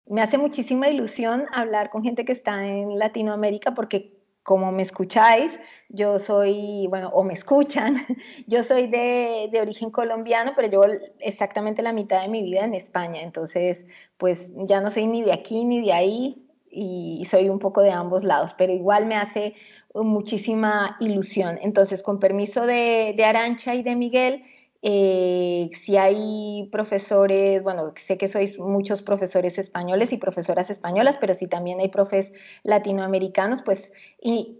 Me hace muchísima ilusión hablar con gente que está en Latinoamérica porque como me escucháis, yo soy, bueno, o me escuchan, yo soy de origen colombiano, pero llevo exactamente la mitad de mi vida en España, entonces pues ya no soy ni de aquí ni de ahí y soy un poco de ambos lados, pero igual me hace muchísima ilusión. Entonces, con permiso de Arancha y de Miguel, si hay profesores, bueno, sé que sois muchos profesores españoles y profesoras españolas, pero si también hay profes latinoamericanos, pues y,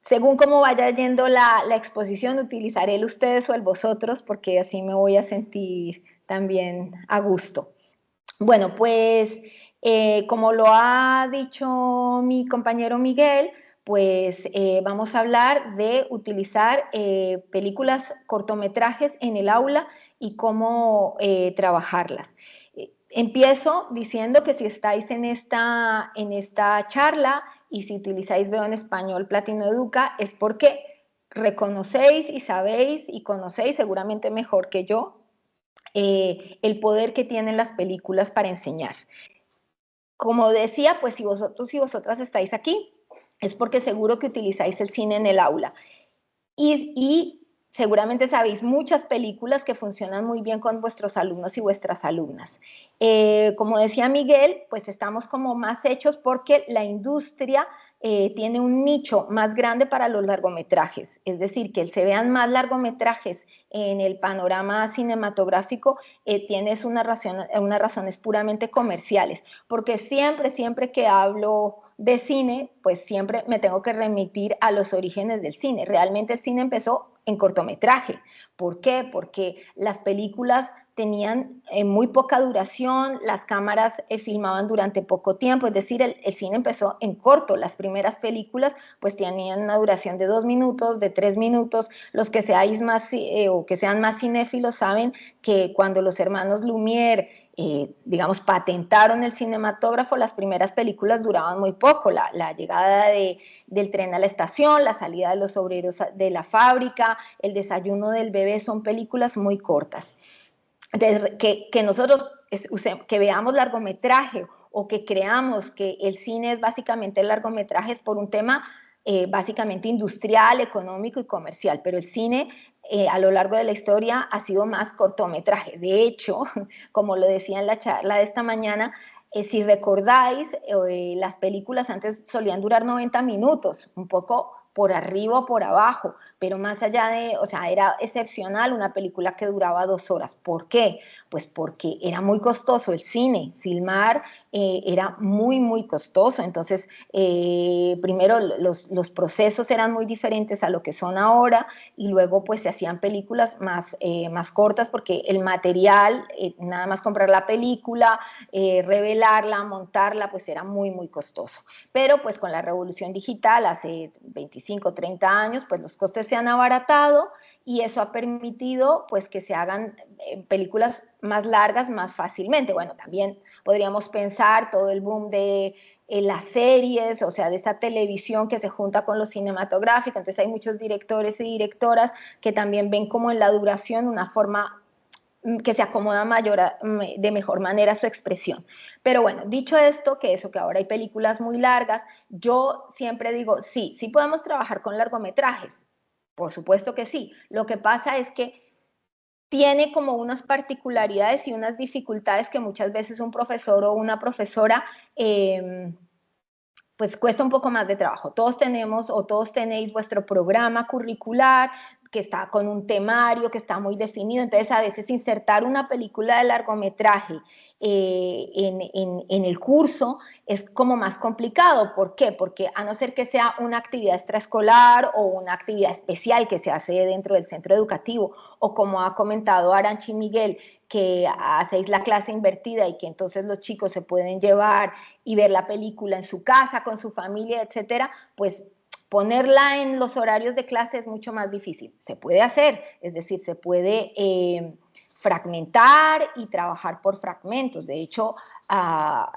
según cómo vaya yendo la exposición, utilizaré el ustedes o el vosotros, porque así me voy a sentir también a gusto. Bueno, pues como lo ha dicho mi compañero Miguel, pues vamos a hablar de utilizar películas, cortometrajes en el aula y cómo trabajarlas. Empiezo diciendo que si estáis en esta charla y si utilizáis Veo en Español Platino Educa es porque reconocéis y sabéis y conocéis seguramente mejor que yo el poder que tienen las películas para enseñar. Como decía, pues si vosotros y vosotras estáis aquí, es porque seguro que utilizáis el cine en el aula. Y seguramente sabéis muchas películas que funcionan muy bien con vuestros alumnos y vuestras alumnas. Como decía Miguel, pues estamos como más hechos porque la industria tiene un nicho más grande para los largometrajes, es decir, que se vean más largometrajes en el panorama cinematográfico tienes unas razones puramente comerciales, porque siempre que hablo de cine, pues siempre me tengo que remitir a los orígenes del cine. Realmente el cine empezó en cortometraje. ¿Por qué? Porque las películas tenían muy poca duración, las cámaras filmaban durante poco tiempo, es decir, el cine empezó en corto, las primeras películas pues tenían una duración de 2 minutos, de 3 minutos, los que seáis más o que sean más cinéfilos saben que cuando los hermanos Lumière digamos, patentaron el cinematógrafo, las primeras películas duraban muy poco, la llegada del tren a la estación, la salida de los obreros de la fábrica, el desayuno del bebé, son películas muy cortas. Entonces, que nosotros que veamos largometraje o que creamos que el cine es básicamente el largometraje es por un tema básicamente industrial, económico y comercial, pero el cine a lo largo de la historia ha sido más cortometraje. De hecho, como lo decía en la charla de esta mañana, si recordáis, las películas antes solían durar 90 minutos, un poco por arriba o por abajo, pero más allá de, o sea, era excepcional una película que duraba 2 horas. ¿Por qué? Pues porque era muy costoso el cine, filmar era muy costoso, entonces primero los procesos eran muy diferentes a lo que son ahora y luego pues se hacían películas más cortas porque el material, nada más comprar la película, revelarla, montarla, pues era muy costoso. Pero pues con la revolución digital hace 25, 30 años, pues los costes se han abaratado y eso ha permitido pues que se hagan películas más largas más fácilmente. Bueno, también podríamos pensar todo el boom de las series, o sea, de esta televisión que se junta con lo cinematográfico, entonces hay muchos directores y directoras que también ven como en la duración una forma que se acomoda de mejor manera a su expresión. Pero bueno, dicho esto, que eso, que ahora hay películas muy largas, yo siempre digo, sí podemos trabajar con largometrajes, por supuesto que sí. Lo que pasa es que tiene como unas particularidades y unas dificultades que muchas veces un profesor o una profesora pues cuesta un poco más de trabajo. Todos tenemos o todos tenéis vuestro programa curricular que está con un temario, que está muy definido, entonces a veces insertar una película de largometraje en el curso es como más complicado. ¿Por qué? Porque a no ser que sea una actividad extraescolar o una actividad especial que se hace dentro del centro educativo, o como ha comentado Aranchi Miguel, que hacéis la clase invertida y que entonces los chicos se pueden llevar y ver la película en su casa, con su familia, etcétera, pues ponerla en los horarios de clase es mucho más difícil. Se puede hacer, es decir, se puede fragmentar y trabajar por fragmentos. De hecho,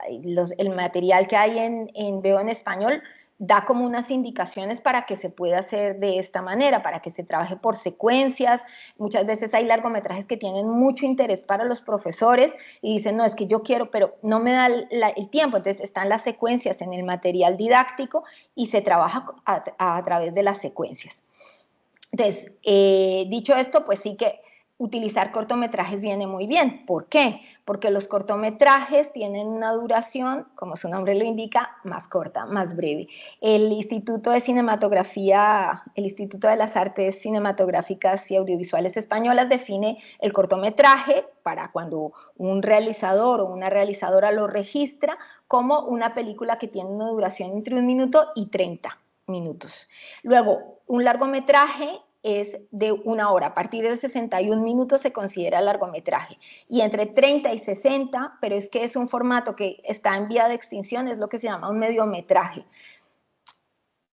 el material que hay en Veo en Español da como unas indicaciones para que se pueda hacer de esta manera, para que se trabaje por secuencias. Muchas veces hay largometrajes que tienen mucho interés para los profesores y dicen, no, es que yo quiero, pero no me da el tiempo. Entonces están las secuencias en el material didáctico y se trabaja a través de las secuencias. Entonces, dicho esto, pues sí que utilizar cortometrajes viene muy bien. ¿Por qué? Porque los cortometrajes tienen una duración, como su nombre lo indica, más corta, más breve. El Instituto de Cinematografía, el Instituto de las Artes Cinematográficas y Audiovisuales Españolas define el cortometraje para cuando un realizador o una realizadora lo registra como una película que tiene una duración entre 1 minuto y 30 minutos. Luego, un largometraje es de 1 hora. A partir de 61 minutos se considera largometraje. Y entre 30 y 60, pero es que es un formato que está en vía de extinción, es lo que se llama un mediometraje.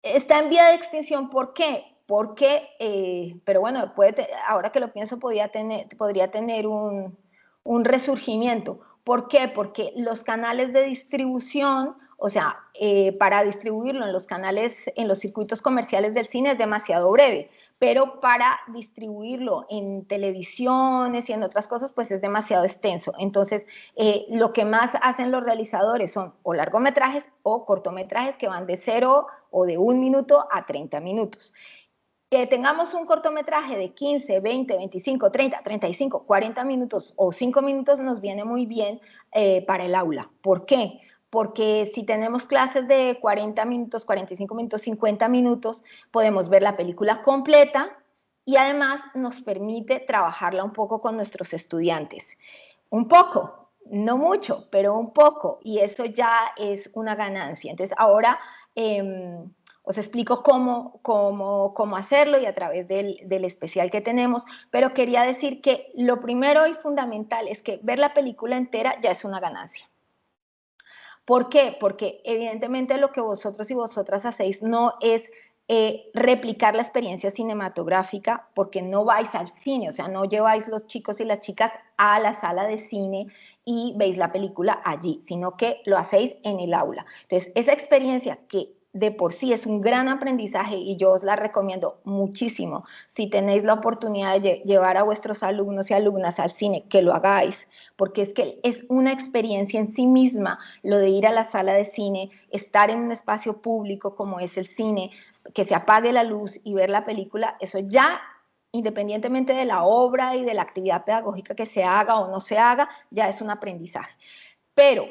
Está en vía de extinción, ¿por qué? Porque, pero bueno, ahora que lo pienso, podría tener un resurgimiento. ¿Por qué? Porque los canales de distribución, o sea, para distribuirlo en los canales, en los circuitos comerciales del cine es demasiado breve, pero para distribuirlo en televisiones y en otras cosas, pues es demasiado extenso. Entonces, lo que más hacen los realizadores son o largometrajes o cortometrajes que van de 0 o de 1 minuto a 30 minutos. Que tengamos un cortometraje de 15, 20, 25, 30, 35, 40 minutos o 5 minutos nos viene muy bien para el aula. ¿Por qué? Porque si tenemos clases de 40 minutos, 45 minutos, 50 minutos, podemos ver la película completa y además nos permite trabajarla un poco con nuestros estudiantes. Un poco, no mucho, pero un poco, y eso ya es una ganancia. Entonces, ahora os explico cómo hacerlo y a través del especial que tenemos, pero quería decir que lo primero y fundamental es que ver la película entera ya es una ganancia. ¿Por qué? Porque evidentemente lo que vosotros y vosotras hacéis no es replicar la experiencia cinematográfica, porque no vais al cine, o sea, no lleváis los chicos y las chicas a la sala de cine y veis la película allí, sino que lo hacéis en el aula. Entonces, esa experiencia que de por sí es un gran aprendizaje y yo os la recomiendo muchísimo. Si tenéis la oportunidad de llevar a vuestros alumnos y alumnas al cine, que lo hagáis, porque es que es una experiencia en sí misma lo de ir a la sala de cine, estar en un espacio público como es el cine, que se apague la luz y ver la película, eso ya, independientemente de la obra y de la actividad pedagógica que se haga o no se haga, ya es un aprendizaje. Pero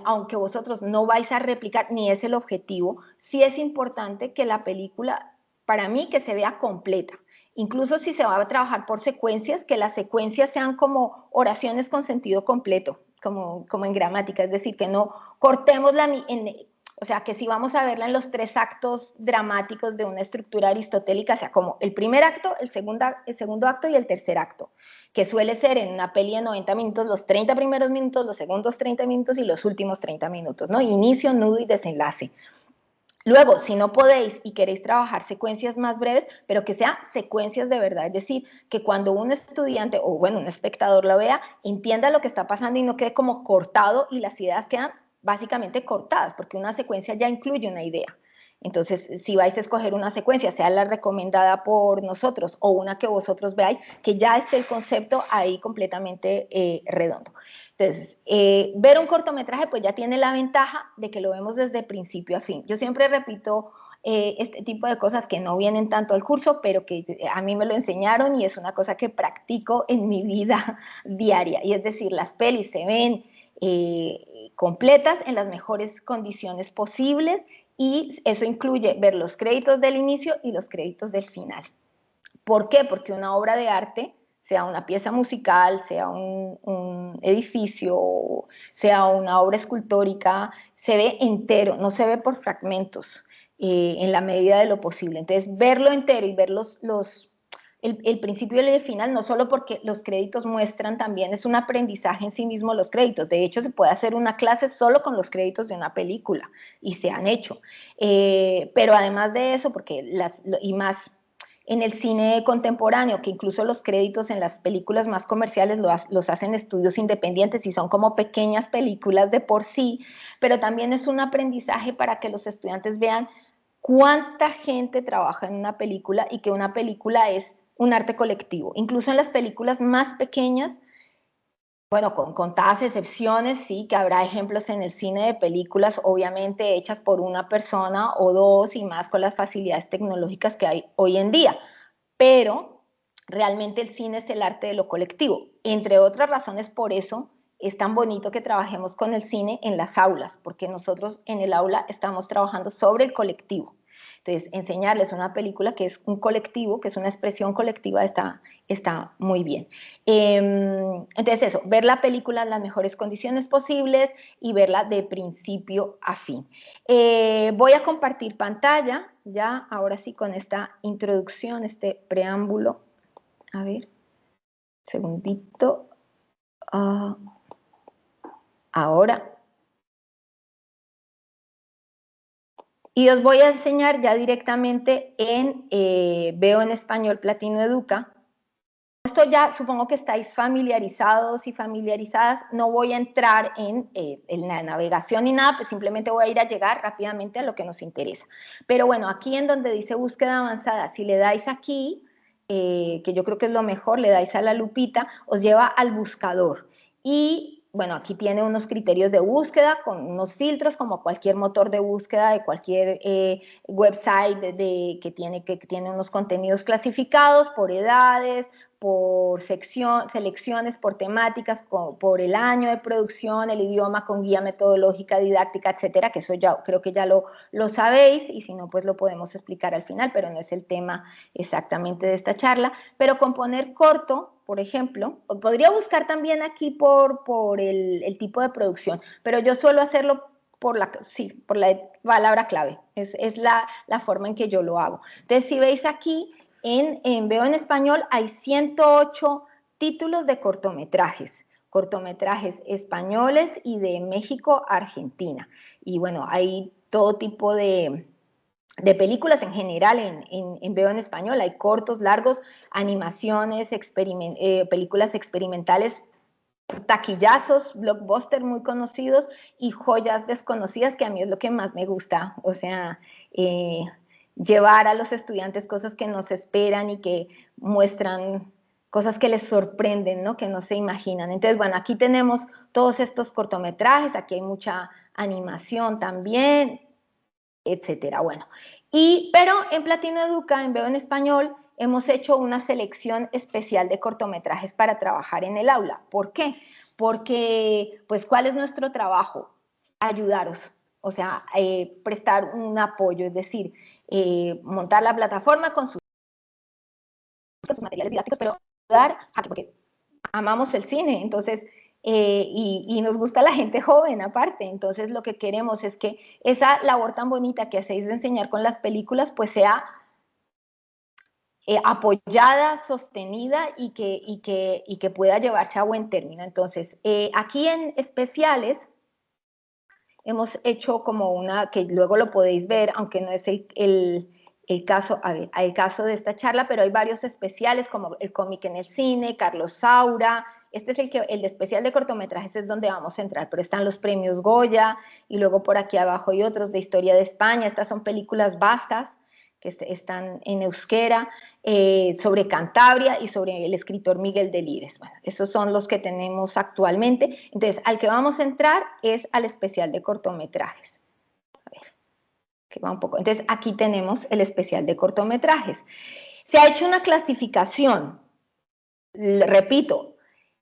aunque vosotros no vais a replicar, ni es el objetivo, sí es importante que la película, para mí, que se vea completa. Incluso si se va a trabajar por secuencias, que las secuencias sean como oraciones con sentido completo, como en gramática, es decir, que no cortemos o sea, que si vamos a verla en los 3 actos dramáticos de una estructura aristotélica, sea como el primer acto, el segundo acto y el tercer acto, que suele ser en una peli de 90 minutos, los 30 primeros minutos, los segundos 30 minutos y los últimos 30 minutos, ¿no? Inicio, nudo y desenlace. Luego, si no podéis y queréis trabajar secuencias más breves, pero que sean secuencias de verdad, es decir, que cuando un estudiante o bueno, un espectador la vea, entienda lo que está pasando y no quede como cortado y las ideas quedan básicamente cortadas, porque una secuencia ya incluye una idea. Entonces, si vais a escoger una secuencia, sea la recomendada por nosotros o una que vosotros veáis, que ya esté el concepto ahí completamente redondo. Entonces, ver un cortometraje pues ya tiene la ventaja de que lo vemos desde principio a fin. Yo siempre repito este tipo de cosas que no vienen tanto al curso, pero que a mí me lo enseñaron y es una cosa que practico en mi vida diaria. Y es decir, las pelis se ven completas en las mejores condiciones posibles y eso incluye ver los créditos del inicio y los créditos del final. ¿Por qué? Porque una obra de arte, sea una pieza musical, sea un edificio, sea una obra escultórica, se ve entero, no se ve por fragmentos en la medida de lo posible. Entonces, verlo entero y ver el principio y el final, no solo porque los créditos muestran también, es un aprendizaje en sí mismo los créditos. De hecho, se puede hacer una clase solo con los créditos de una película y se han hecho. Pero además de eso, y más En el cine contemporáneo, que incluso los créditos en las películas más comerciales los hacen estudios independientes y son como pequeñas películas de por sí, pero también es un aprendizaje para que los estudiantes vean cuánta gente trabaja en una película y que una película es un arte colectivo. Incluso en las películas más pequeñas, bueno, con contadas excepciones, sí, que habrá ejemplos en el cine de películas, obviamente hechas por una persona o dos y más con las facilidades tecnológicas que hay hoy en día, pero realmente el cine es el arte de lo colectivo. Entre otras razones, por eso es tan bonito que trabajemos con el cine en las aulas, porque nosotros en el aula estamos trabajando sobre el colectivo. Entonces, enseñarles una película que es un colectivo, que es una expresión colectiva, está muy bien. Entonces, eso, ver la película en las mejores condiciones posibles y verla de principio a fin. Voy a compartir pantalla, ya, ahora sí, con esta introducción, este preámbulo. A ver, segundito. Ahora. Y os voy a enseñar ya directamente en Veo en Español Platino Educa. Esto ya supongo que estáis familiarizados y familiarizadas. No voy a entrar en la navegación ni nada, pues simplemente voy a ir a llegar rápidamente a lo que nos interesa. Pero bueno, aquí en donde dice búsqueda avanzada, si le dais aquí, que yo creo que es lo mejor, le dais a la lupita, os lleva al buscador. Y bueno, aquí tiene unos criterios de búsqueda con unos filtros como cualquier motor de búsqueda de cualquier website que tiene unos contenidos clasificados por edades, por selecciones, por temáticas, por el año de producción, el idioma con guía metodológica, didáctica, etcétera, que eso ya creo que ya lo sabéis y si no, pues lo podemos explicar al final, pero no es el tema exactamente de esta charla. Pero con poner corto, por ejemplo, podría buscar también aquí por el tipo de producción, pero yo suelo hacerlo por la palabra clave, es la forma en que yo lo hago. Entonces, si veis aquí, Veo en Español hay 108 títulos de cortometrajes españoles y de México a Argentina. Y bueno, hay todo tipo de películas en general en Veo en Español. Hay cortos, largos, animaciones, películas experimentales, taquillazos, blockbusters muy conocidos y joyas desconocidas, que a mí es lo que más me gusta. O sea, llevar a los estudiantes cosas que no se esperan y que muestran cosas que les sorprenden, ¿no? Que no se imaginan. Entonces, bueno, aquí tenemos todos estos cortometrajes, aquí hay mucha animación también, etcétera. Bueno, pero en Platino Educa, en Veo en Español, hemos hecho una selección especial de cortometrajes para trabajar en el aula. ¿Por qué? Porque, pues, ¿cuál es nuestro trabajo? Ayudaros, o sea, prestar un apoyo, es decir, montar la plataforma con sus materiales didácticos, pero ayudar a que, porque amamos el cine, entonces, y nos gusta la gente joven aparte, entonces lo que queremos es que esa labor tan bonita que hacéis de enseñar con las películas, pues sea apoyada, sostenida y que pueda llevarse a buen término. Entonces, aquí en especiales hemos hecho como una, que luego lo podéis ver, aunque no es el caso, a ver, el caso de esta charla, pero hay varios especiales como el cómic en el cine, Carlos Saura, este es el de especial de cortometrajes, es donde vamos a entrar, pero están los premios Goya y luego por aquí abajo hay otros de historia de España, estas son películas vascas que están en euskera, sobre Cantabria y sobre el escritor Miguel Delibes. Bueno, esos son los que tenemos actualmente. Entonces, al que vamos a entrar es al especial de cortometrajes. A ver, que va un poco. Entonces, aquí tenemos el especial de cortometrajes. Se ha hecho una clasificación, repito,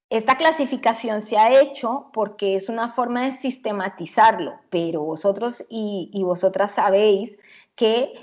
esta clasificación se ha hecho porque es una forma de sistematizarlo, pero vosotros y vosotras sabéis que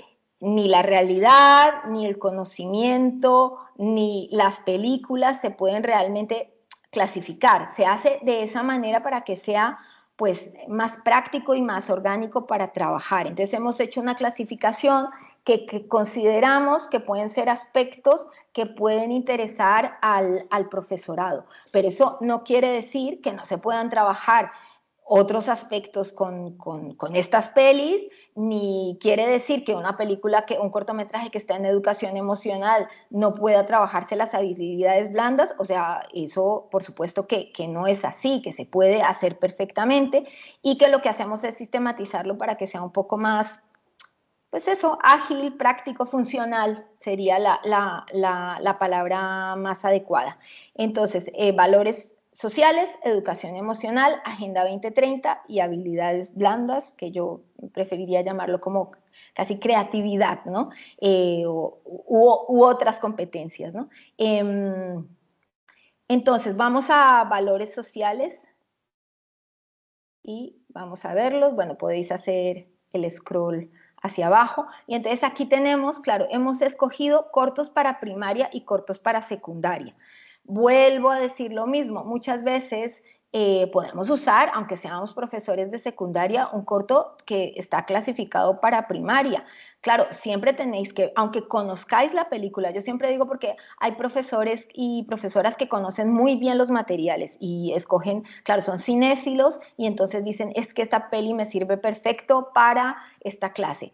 ni la realidad, ni el conocimiento, ni las películas se pueden realmente clasificar. Se hace de esa manera para que sea pues más práctico y más orgánico para trabajar. Entonces hemos hecho una clasificación que consideramos que pueden ser aspectos que pueden interesar al profesorado. Pero eso no quiere decir que no se puedan trabajar otros aspectos con estas pelis, ni quiere decir que una película, un cortometraje que está en educación emocional no pueda trabajarse las habilidades blandas. O sea, eso por supuesto que no es así, que se puede hacer perfectamente, y que lo que hacemos es sistematizarlo para que sea un poco más, pues eso, ágil, práctico, funcional, sería la palabra más adecuada. Entonces, valores sociales, educación emocional, Agenda 2030 y habilidades blandas, que yo preferiría llamarlo como casi creatividad, ¿no? U otras competencias, ¿no? Entonces, vamos a valores sociales y vamos a verlos. Bueno, podéis hacer el scroll hacia abajo. Y entonces aquí tenemos, claro, hemos escogido cortos para primaria y cortos para secundaria. Vuelvo a decir lo mismo, muchas veces podemos usar, aunque seamos profesores de secundaria, un corto que está clasificado para primaria. Claro, siempre tenéis que, aunque conozcáis la película, yo siempre digo porque hay profesores y profesoras que conocen muy bien los materiales y escogen, claro, son cinéfilos y entonces dicen, es que esta peli me sirve perfecto para esta clase.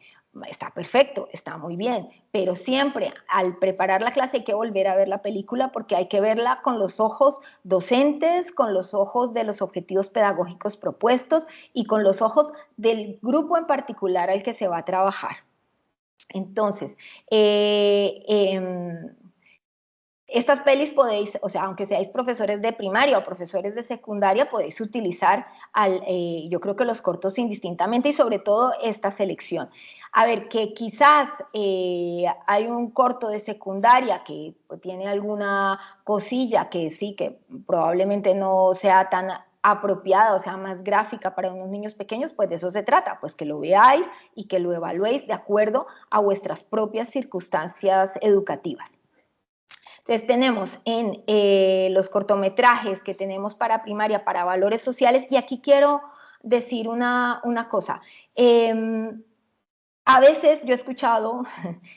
Está perfecto, está muy bien, pero siempre al preparar la clase hay que volver a ver la película porque hay que verla con los ojos docentes, con los ojos de los objetivos pedagógicos propuestos y con los ojos del grupo en particular al que se va a trabajar. Entonces, estas pelis podéis, o sea, aunque seáis profesores de primaria o profesores de secundaria, podéis utilizar, yo creo que los cortos indistintamente y sobre todo esta selección. A ver, que quizás hay un corto de secundaria que tiene alguna cosilla que sí, que probablemente no sea tan apropiada, o sea, más gráfica para unos niños pequeños, pues de eso se trata, pues que lo veáis y que lo evaluéis de acuerdo a vuestras propias circunstancias educativas. Entonces tenemos en los cortometrajes que tenemos para primaria, para valores sociales, y aquí quiero decir una cosa. A veces yo he escuchado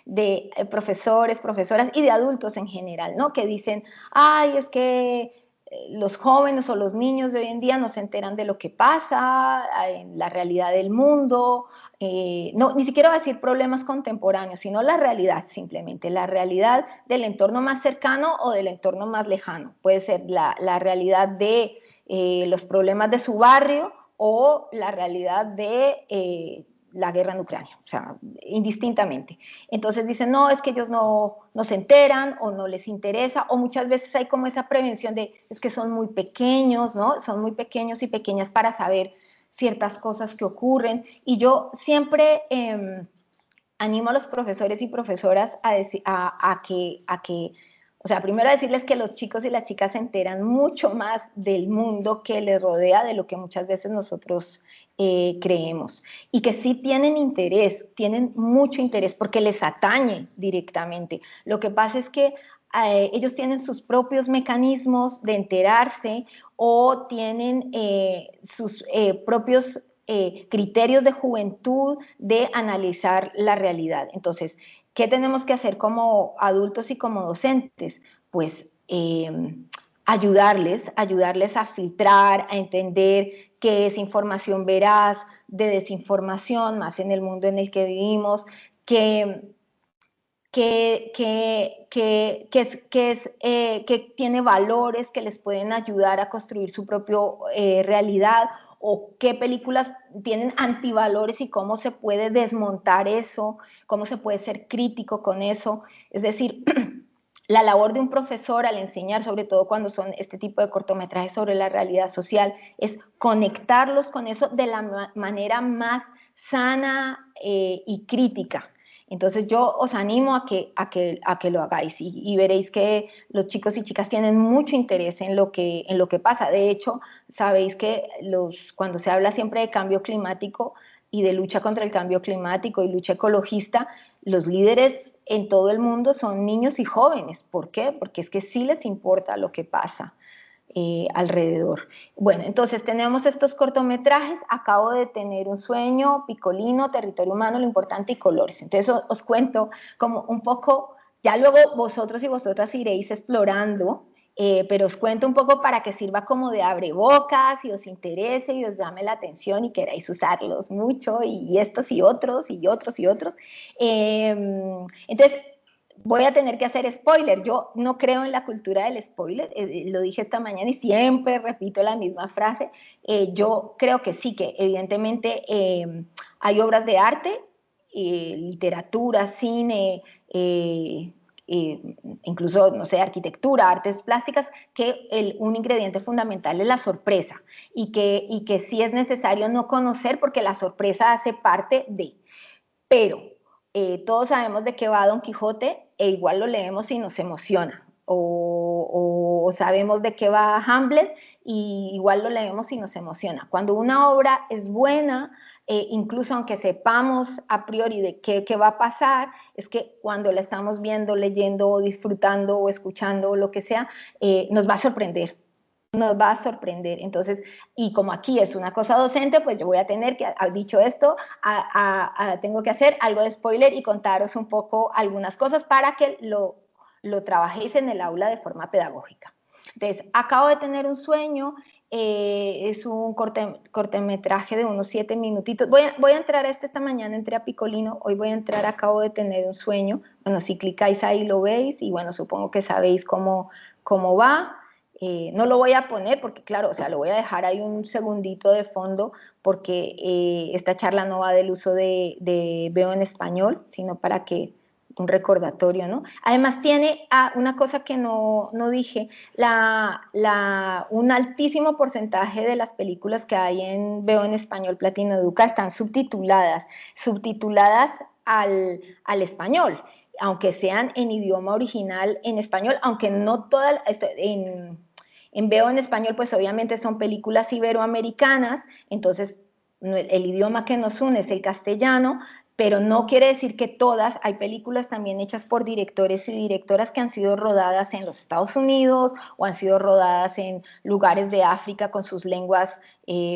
de profesores, profesoras y de adultos en general, ¿no? Que dicen, ay, es que los jóvenes o los niños de hoy en día no se enteran de lo que pasa en la realidad del mundo, no, ni siquiera voy a decir problemas contemporáneos, sino la realidad simplemente, la realidad del entorno más cercano o del entorno más lejano. Puede ser la realidad de los problemas de su barrio o la realidad de la guerra en Ucrania, o sea, indistintamente. Entonces dicen, no, es que ellos no se enteran o no les interesa, o muchas veces hay como esa prevención de, es que son muy pequeños, ¿no? Son muy pequeños y pequeñas para saber ciertas cosas que ocurren. Y yo siempre animo a los profesores y profesoras a que, o sea, primero decirles que los chicos y las chicas se enteran mucho más del mundo que les rodea de lo que muchas veces nosotros creemos. Y que sí tienen interés, tienen mucho interés porque les atañe directamente. Lo que pasa es que ellos tienen sus propios mecanismos de enterarse o tienen sus propios criterios de juventud de analizar la realidad. Entonces, ¿qué tenemos que hacer como adultos y como docentes? Pues ayudarles a filtrar, a entender qué es información veraz, de desinformación, más en el mundo en el que vivimos, que tiene valores que les pueden ayudar a construir su propia realidad, o qué películas tienen antivalores y cómo se puede desmontar eso, cómo se puede ser crítico con eso. Es decir, la labor de un profesor al enseñar, sobre todo cuando son este tipo de cortometrajes sobre la realidad social, es conectarlos con eso de la manera más sana y crítica. Entonces yo os animo a que lo hagáis y veréis que los chicos y chicas tienen mucho interés en lo que pasa. De hecho, sabéis que cuando se habla siempre de cambio climático y de lucha contra el cambio climático y lucha ecologista, los líderes en todo el mundo son niños y jóvenes. ¿Por qué? Porque es que sí les importa lo que pasa alrededor. Bueno, entonces tenemos estos cortometrajes, acabo de tener un sueño, Picolino, Territorio Humano, Lo Importante y Colores. Entonces os cuento como un poco, ya luego vosotros y vosotras iréis explorando pero os cuento un poco para que sirva como de abrebocas y os interese y os llame la atención y queráis usarlos mucho y estos y otros y otros y otros. Entonces, voy a tener que hacer spoiler. Yo no creo en la cultura del spoiler, lo dije esta mañana y siempre repito la misma frase. Yo creo que sí, que evidentemente hay obras de arte, literatura, cine, incluso, no sé, arquitectura, artes plásticas, que un ingrediente fundamental es la sorpresa y que sí es necesario no conocer porque la sorpresa hace parte de, pero todos sabemos de qué va Don Quijote e igual lo leemos y nos emociona, o sabemos de qué va Hamlet y igual lo leemos y nos emociona. Cuando una obra es buena, incluso aunque sepamos a priori de qué va a pasar, es que cuando la estamos viendo, leyendo, disfrutando o escuchando o lo que sea, nos va a sorprender, nos va a sorprender. Entonces, y como aquí es una cosa docente, pues yo voy a tener que, dicho esto, tengo que hacer algo de spoiler y contaros un poco algunas cosas para que lo trabajéis en el aula de forma pedagógica. Entonces, acabo de tener un sueño, es un cortometraje de unos 7 minutitos. Voy a entrar a esta mañana, entré a Picolino, hoy voy a entrar, acabo de tener un sueño. Bueno, si clicáis ahí lo veis y bueno, supongo que sabéis cómo va. No lo voy a poner porque, claro, o sea, lo voy a dejar ahí un segundito de fondo porque esta charla no va del uso de Veo en Español, sino para que un recordatorio, ¿no? Además tiene una cosa que no dije, un altísimo porcentaje de las películas que hay en Veo en Español Platino Educa están subtituladas al español, aunque sean en idioma original en español, aunque no todas, en Veo en Español, pues obviamente son películas iberoamericanas, entonces el idioma que nos une es el castellano, pero no quiere decir que todas, hay películas también hechas por directores y directoras que han sido rodadas en los Estados Unidos o han sido rodadas en lugares de África con sus lenguas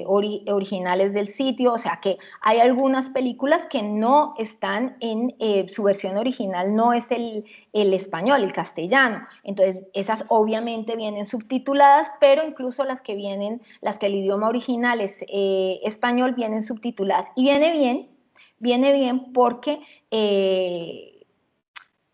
originales del sitio, o sea que hay algunas películas que no están en su versión original, no es el español, el castellano, entonces esas obviamente vienen subtituladas, pero incluso las que el idioma original es español, vienen subtituladas y viene bien porque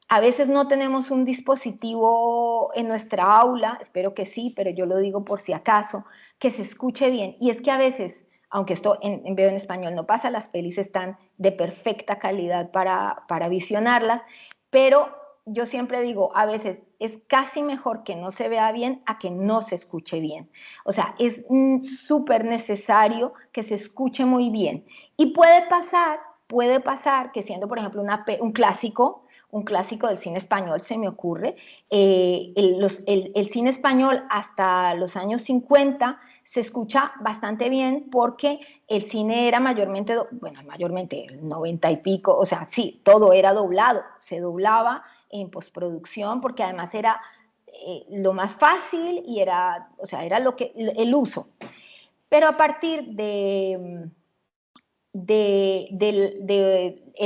a veces no tenemos un dispositivo en nuestra aula, espero que sí, pero yo lo digo por si acaso, que se escuche bien. Y es que a veces, aunque esto en Veo en Español no pasa, las pelis están de perfecta calidad para visionarlas, pero yo siempre digo, a veces es casi mejor que no se vea bien a que no se escuche bien. O sea, es súper necesario que se escuche muy bien. Y puede pasar que siendo, por ejemplo, un clásico del cine español, se me ocurre, el cine español hasta los años 50 se escucha bastante bien porque el cine era mayormente, bueno, mayormente el 90 y pico, o sea, sí, todo era doblado, se doblaba en postproducción porque además era lo más fácil y era, o sea, era el uso. Pero a partir el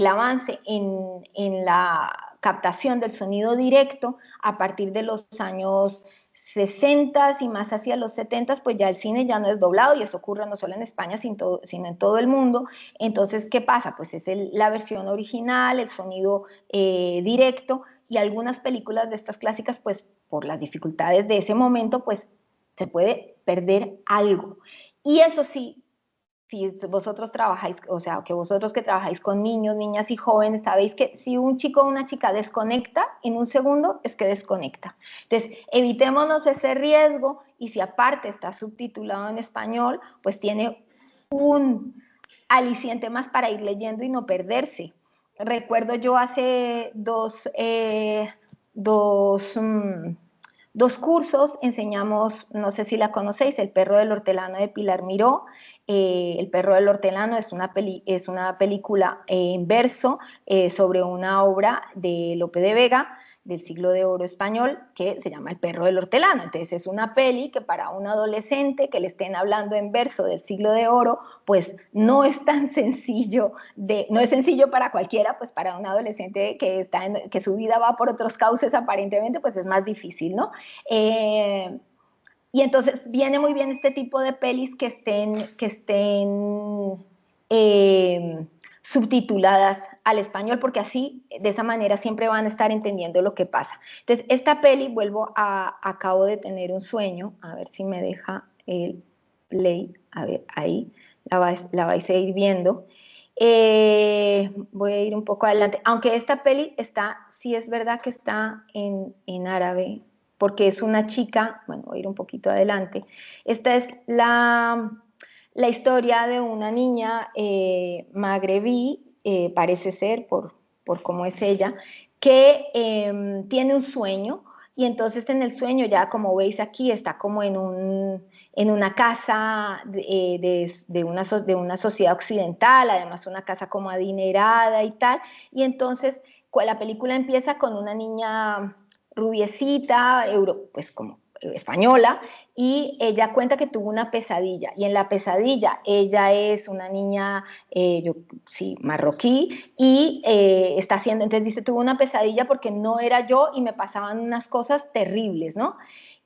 avance en la captación del sonido directo a partir de los años 60 y más hacia los 70, pues ya el cine ya no es doblado y eso ocurre no solo en España, sino en todo el mundo. Entonces, ¿qué pasa? Pues es la versión original, el sonido directo y algunas películas de estas clásicas, pues por las dificultades de ese momento, pues se puede perder algo. Y eso sí, si vosotros trabajáis, o sea, que vosotros que trabajáis con niños, niñas y jóvenes, sabéis que si un chico o una chica desconecta en un segundo, es que desconecta. Entonces, evitémonos ese riesgo y si aparte está subtitulado en español, pues tiene un aliciente más para ir leyendo y no perderse. Recuerdo yo hace dos cursos, enseñamos, no sé si la conocéis, El perro del hortelano de Pilar Miró. El perro del hortelano es una película en verso sobre una obra de Lope de Vega del siglo de oro español, que se llama El perro del hortelano. Entonces es una peli que para un adolescente que le estén hablando en verso del siglo de oro, pues no es tan sencillo, no es sencillo para cualquiera, pues para un adolescente que su vida va por otros cauces aparentemente, pues es más difícil, ¿no? Y entonces viene muy bien este tipo de pelis que estén subtituladas al español, porque así, de esa manera, siempre van a estar entendiendo lo que pasa. Entonces, esta peli, acabo de tener un sueño, a ver si me deja el play, a ver, ahí, la vais a ir viendo. Voy a ir un poco adelante, aunque esta peli está, sí es verdad que está en árabe, porque es una chica, bueno, voy a ir un poquito adelante. Esta es la historia de una niña magrebí, parece ser, por cómo es ella, que tiene un sueño, y entonces en el sueño ya, como veis aquí, está como en una casa de una sociedad occidental, además una casa como adinerada y tal, y entonces la película empieza con una niña rubiecita, pues como española, y ella cuenta que tuvo una pesadilla, y en la pesadilla ella es una niña, sí, marroquí, y está haciendo, entonces dice, tuvo una pesadilla porque no era yo y me pasaban unas cosas terribles, ¿no?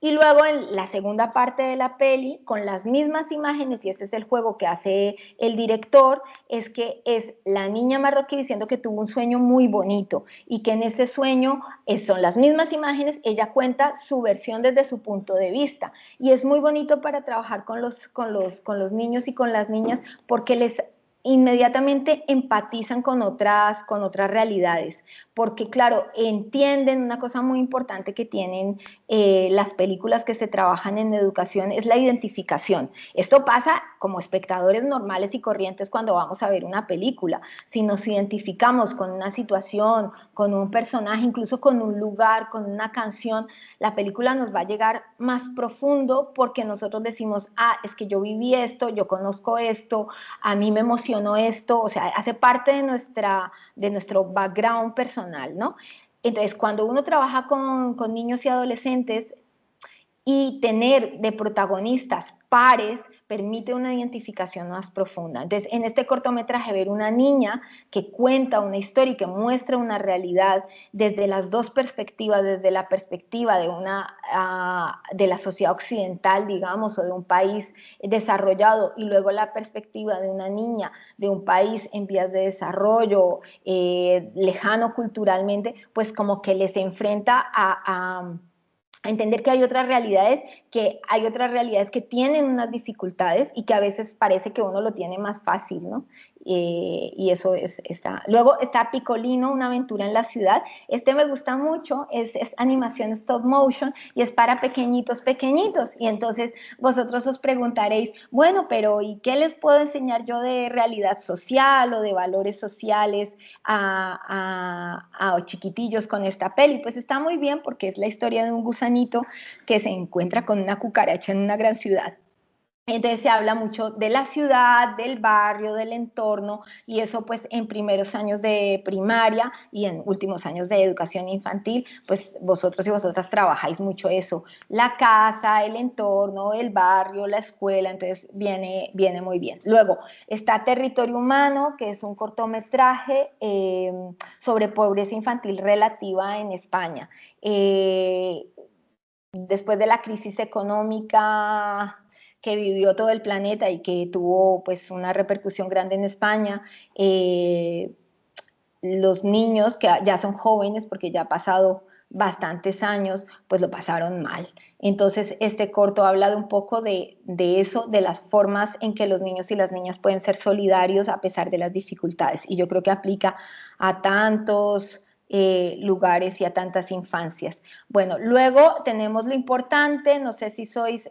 Y luego en la segunda parte de la peli, con las mismas imágenes, y este es el juego que hace el director, es que es la niña marroquí diciendo que tuvo un sueño muy bonito y que en ese sueño son las mismas imágenes, ella cuenta su versión desde su punto de vista. Y es muy bonito para trabajar con los niños y con las niñas porque les inmediatamente empatizan con otras realidades, porque claro, entienden una cosa muy importante que tienen las películas que se trabajan en educación, es la identificación. Esto pasa como espectadores normales y corrientes cuando vamos a ver una película. Si nos identificamos con una situación, con un personaje, incluso con un lugar, con una canción, la película nos va a llegar más profundo porque nosotros decimos, ah, es que yo viví esto, yo conozco esto, a mí me emocionó esto, o sea, hace parte de nuestro background personal, ¿no? Entonces, cuando uno trabaja con niños y adolescentes, y tener de protagonistas pares permite una identificación más profunda. Entonces, en este cortometraje ver una niña que cuenta una historia y que muestra una realidad desde las dos perspectivas, desde la perspectiva de la sociedad occidental, digamos, o de un país desarrollado, y luego la perspectiva de una niña de un país en vías de desarrollo, lejano culturalmente, pues como que les enfrenta a entender que hay otras realidades que tienen unas dificultades y que a veces parece que uno lo tiene más fácil, ¿no? Y eso está. Luego está Piccolino, una aventura en la ciudad. Este me gusta mucho, es animación stop motion y es para pequeñitos, pequeñitos. Y entonces vosotros os preguntaréis, bueno, pero ¿y qué les puedo enseñar yo de realidad social o de valores sociales a chiquitillos con esta peli? Pues está muy bien porque es la historia de un gusanito que se encuentra con una cucaracha en una gran ciudad. Entonces se habla mucho de la ciudad, del barrio, del entorno, y eso pues en primeros años de primaria y en últimos años de educación infantil, pues vosotros y vosotras trabajáis mucho eso, la casa, el entorno, el barrio, la escuela, entonces viene muy bien. Luego está Territorio Humano, que es un cortometraje sobre pobreza infantil relativa en España. Después de la crisis económica que vivió todo el planeta y que tuvo pues una repercusión grande en España, los niños que ya son jóvenes porque ya ha pasado bastantes años, pues lo pasaron mal. Entonces, este corto habla de un poco de eso, de las formas en que los niños y las niñas pueden ser solidarios a pesar de las dificultades. Y yo creo que aplica a tantos lugares y a tantas infancias. Bueno, luego tenemos lo importante, no sé si sois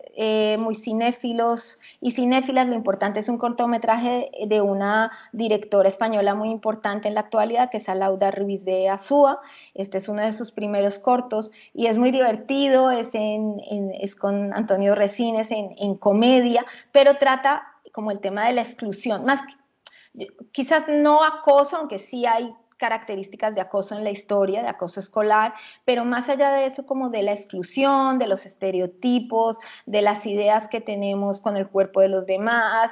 muy cinéfilos y cinéfilas, lo importante es un cortometraje de una directora española muy importante en la actualidad, que es Alauda Ruiz de Azúa. Este es uno de sus primeros cortos y es muy divertido, es con Antonio Resines en comedia, pero trata como el tema de la exclusión, más quizás no acoso, aunque sí hay características de acoso en la historia, de acoso escolar, pero más allá de eso, como de la exclusión, de los estereotipos, de las ideas que tenemos con el cuerpo de los demás,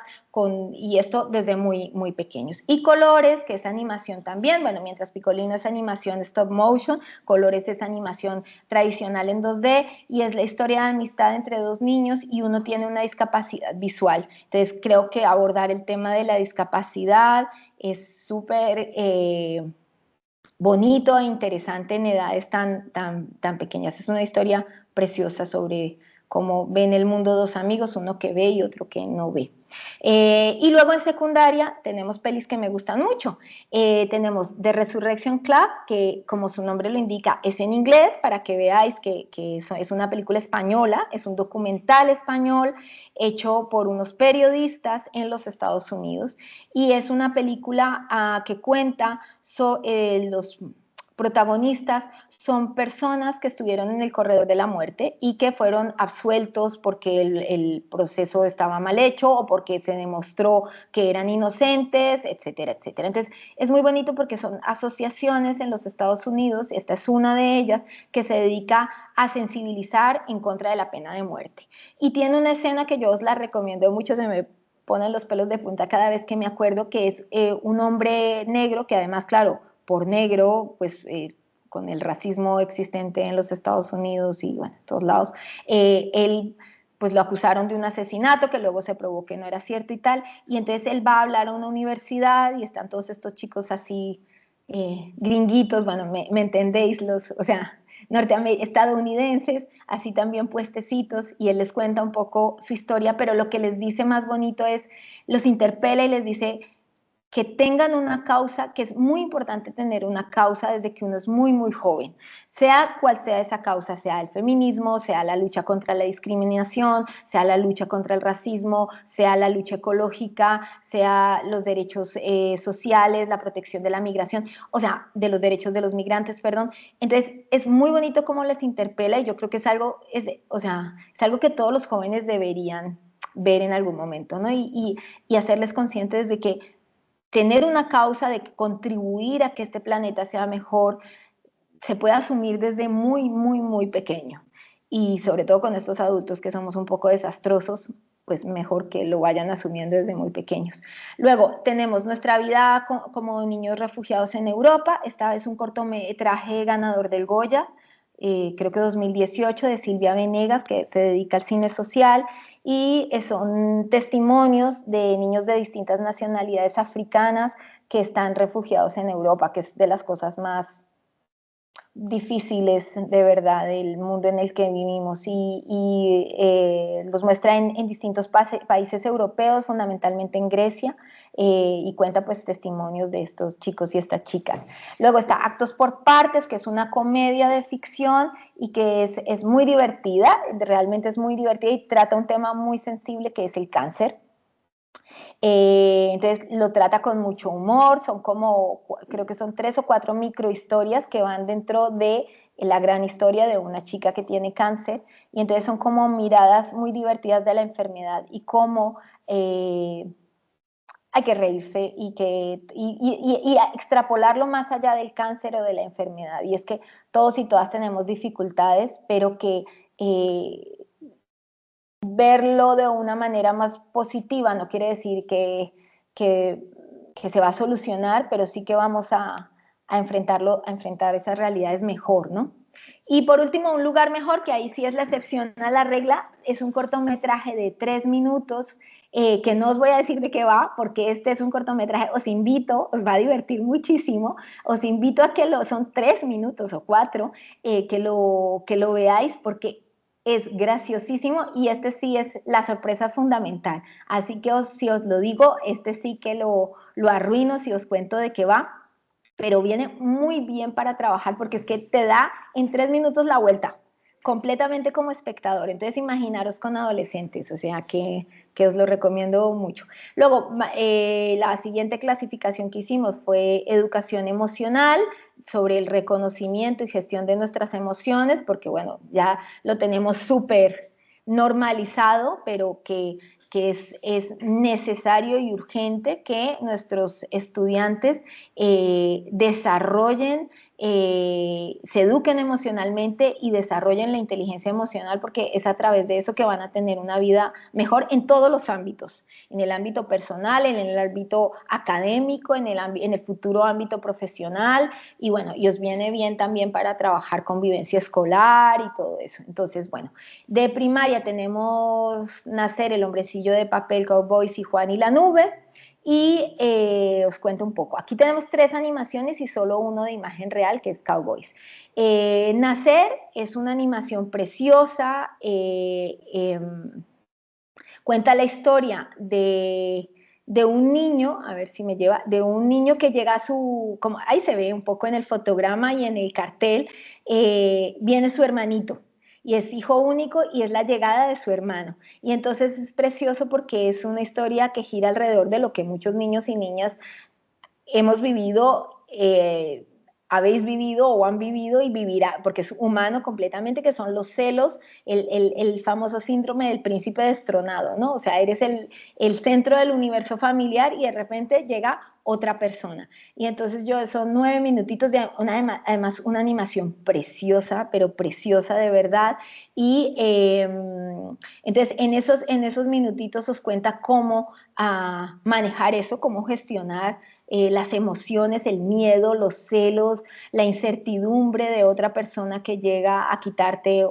y esto desde muy, muy pequeños. Y Colores, que es animación también, bueno, mientras Piccolino es animación stop motion, Colores es animación tradicional en 2D, y es la historia de amistad entre dos niños y uno tiene una discapacidad visual. Entonces creo que abordar el tema de la discapacidad es súper bonito e interesante en edades tan pequeñas. Es una historia preciosa sobre cómo ven el mundo dos amigos, uno que ve y otro que no ve. Y luego en secundaria tenemos pelis que me gustan mucho. Tenemos The Resurrection Club, que como su nombre lo indica, es en inglés, para que veáis que es una película española, es un documental español hecho por unos periodistas en los Estados Unidos, y es una película que cuenta los protagonistas son personas que estuvieron en el corredor de la muerte y que fueron absueltos porque el proceso estaba mal hecho o porque se demostró que eran inocentes, etcétera, etcétera. Entonces, es muy bonito porque son asociaciones en los Estados Unidos, esta es una de ellas, que se dedica a sensibilizar en contra de la pena de muerte. Y tiene una escena que yo os la recomiendo mucho, se me ponen los pelos de punta cada vez que me acuerdo, que es un hombre negro que además, claro, por negro, pues con el racismo existente en los Estados Unidos y bueno, en todos lados, él pues lo acusaron de un asesinato que luego se probó que no era cierto y tal, y entonces él va a hablar a una universidad y están todos estos chicos así gringuitos, bueno, me entendéis, o sea, estadounidenses, así también puestecitos, y él les cuenta un poco su historia, pero lo que les dice más bonito es, los interpela y les dice que tengan una causa, que es muy importante tener una causa desde que uno es muy, muy joven, sea cual sea esa causa, sea el feminismo, sea la lucha contra la discriminación, sea la lucha contra el racismo, sea la lucha ecológica, sea los derechos sociales, la protección de la migración, o sea, de los derechos de los migrantes, perdón. Entonces, es muy bonito cómo les interpela y yo creo que es algo, o sea, es algo que todos los jóvenes deberían ver en algún momento, ¿no? Y hacerles conscientes de que tener una causa, de contribuir a que este planeta sea mejor, se puede asumir desde muy, muy, muy pequeño. Y sobre todo con estos adultos que somos un poco desastrosos, pues mejor que lo vayan asumiendo desde muy pequeños. Luego tenemos Nuestra vida como niños refugiados en Europa. Esta es un cortometraje ganador del Goya, creo que 2018, de Silvia Venegas, que se dedica al cine social, y son testimonios de niños de distintas nacionalidades africanas que están refugiados en Europa, que es de las cosas más difíciles de verdad del mundo en el que vivimos, los muestra en distintos países europeos, fundamentalmente en Grecia, y cuenta pues testimonios de estos chicos y estas chicas. Luego está Actos por Partes, que es una comedia de ficción y que es muy divertida, realmente es muy divertida y trata un tema muy sensible que es el cáncer. Entonces lo trata con mucho humor, son como, creo que son 3 o 4 microhistorias que van dentro de la gran historia de una chica que tiene cáncer, y entonces son como miradas muy divertidas de la enfermedad y cómo hay que reírse y extrapolarlo más allá del cáncer o de la enfermedad. Y es que todos y todas tenemos dificultades, pero que verlo de una manera más positiva no quiere decir que, que se va a solucionar, pero sí que vamos a enfrentar esas realidades mejor, ¿no? Y por último, Un lugar mejor, que ahí sí es la excepción a la regla, es un cortometraje de 3 minutos, que no os voy a decir de qué va, porque este es un cortometraje, os invito, os va a divertir muchísimo, os invito a que son 3 minutos o 4, que lo veáis, porque es graciosísimo y este sí es la sorpresa fundamental. Así que si os lo digo, este sí que lo arruino si os cuento de qué va, pero viene muy bien para trabajar porque es que te da en 3 minutos la vuelta, completamente como espectador. Entonces imaginaros con adolescentes, o sea que os lo recomiendo mucho. Luego, la siguiente clasificación que hicimos fue educación emocional, sobre el reconocimiento y gestión de nuestras emociones, porque bueno, ya lo tenemos súper normalizado, pero que es necesario y urgente que nuestros estudiantes desarrollen, se eduquen emocionalmente y desarrollen la inteligencia emocional, porque es a través de eso que van a tener una vida mejor en todos los ámbitos, en el ámbito personal, en el ámbito académico, en el futuro ámbito profesional, y bueno, y os viene bien también para trabajar convivencia escolar y todo eso. Entonces, bueno, de primaria tenemos Nacer, El hombrecillo de papel, Cowboys y Juan y la nube. Y os cuento un poco. Aquí tenemos 3 animaciones y solo uno de imagen real, que es Cowboys. Nacer es una animación preciosa, cuenta la historia de un niño, a ver si me lleva, de un niño que llega a su, como ahí se ve un poco en el fotograma y en el cartel, viene su hermanito y es hijo único y es la llegada de su hermano. Y entonces es precioso porque es una historia que gira alrededor de lo que muchos niños y niñas hemos vivido, habéis vivido o han vivido y vivirá, porque es humano completamente, que son los celos, el famoso síndrome del príncipe destronado, ¿no? O sea, eres el centro del universo familiar y de repente llega otra persona. Y entonces son 9 minutitos de además una animación preciosa, pero preciosa de verdad. Y entonces en esos minutitos os cuenta cómo manejar eso, cómo gestionar las emociones, el miedo, los celos, la incertidumbre de otra persona que llega a quitarte,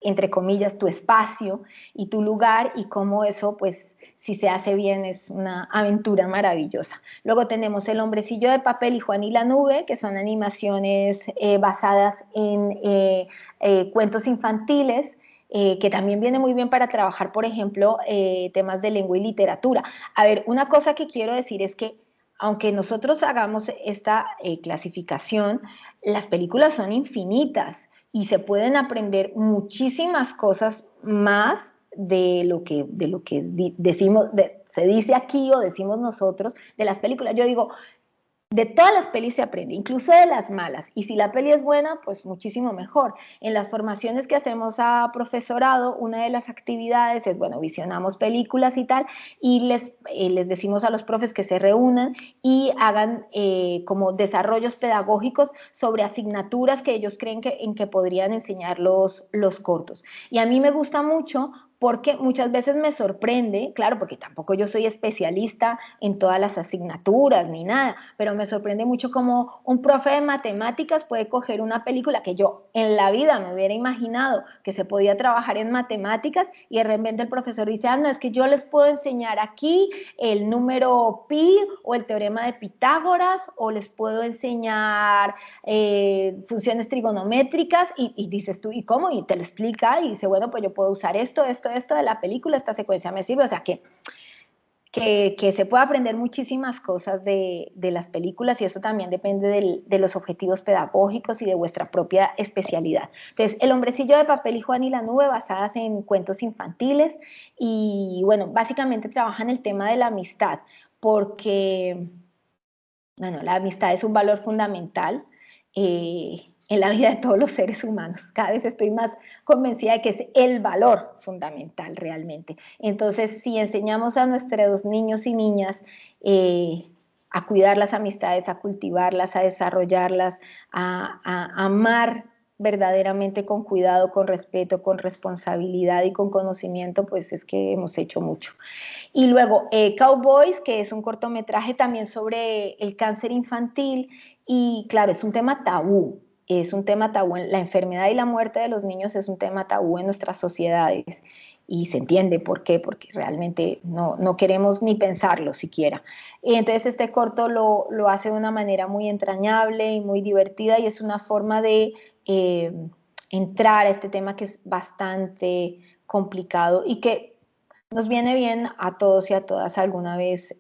entre comillas, tu espacio y tu lugar, y cómo eso, pues, si se hace bien, es una aventura maravillosa. Luego tenemos El hombrecillo de papel y Juan y la nube, que son animaciones basadas en cuentos infantiles, que también viene muy bien para trabajar, por ejemplo, temas de lengua y literatura. A ver, una cosa que quiero decir es que aunque nosotros hagamos esta clasificación, las películas son infinitas y se pueden aprender muchísimas cosas más de lo que decimos, se dice aquí o decimos nosotros de las películas. Yo digo, de todas las pelis se aprende, incluso de las malas. Y si la peli es buena, pues muchísimo mejor. En las formaciones que hacemos a profesorado, una de las actividades es, bueno, visionamos películas y tal, y les decimos a los profes que se reúnan y hagan como desarrollos pedagógicos sobre asignaturas que ellos creen en que podrían enseñar los cortos. Y a mí me gusta mucho porque muchas veces me sorprende, claro, porque tampoco yo soy especialista en todas las asignaturas ni nada, pero me sorprende mucho cómo un profe de matemáticas puede coger una película que yo en la vida me hubiera imaginado que se podía trabajar en matemáticas, y de repente el profesor dice, ah, no, es que yo les puedo enseñar aquí el número pi o el teorema de Pitágoras, o les puedo enseñar funciones trigonométricas, y dices tú, ¿y cómo? Y te lo explica y dice, bueno, pues yo puedo usar esto de la película, esta secuencia me sirve, o sea que se puede aprender muchísimas cosas de las películas, y eso también depende de los objetivos pedagógicos y de vuestra propia especialidad. Entonces, El hombrecillo de papel y Juan y la nube, basadas en cuentos infantiles, y bueno, básicamente trabajan el tema de la amistad, porque bueno, la amistad es un valor fundamental en la vida de todos los seres humanos. Cada vez estoy más convencida de que es el valor fundamental realmente. Entonces, si enseñamos a nuestros niños y niñas a cuidar las amistades, a cultivarlas, a desarrollarlas, a amar verdaderamente con cuidado, con respeto, con responsabilidad y con conocimiento, pues es que hemos hecho mucho. Y luego Cowboys, que es un cortometraje también sobre el cáncer infantil, y claro, es un tema tabú, es un tema tabú, la enfermedad y la muerte de los niños es un tema tabú en nuestras sociedades, y se entiende por qué, porque realmente no queremos ni pensarlo siquiera. Y entonces este corto lo hace de una manera muy entrañable y muy divertida, y es una forma de entrar a este tema que es bastante complicado y que nos viene bien a todos y a todas alguna vez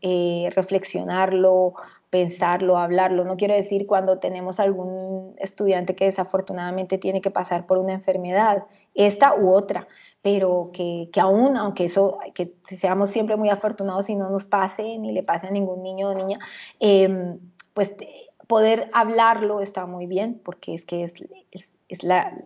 reflexionarlo, pensarlo, hablarlo. No quiero decir cuando tenemos algún estudiante que desafortunadamente tiene que pasar por una enfermedad, esta u otra, pero que aún, aunque eso, que seamos siempre muy afortunados y no nos pase, ni le pase a ningún niño o niña, pues poder hablarlo está muy bien, porque es que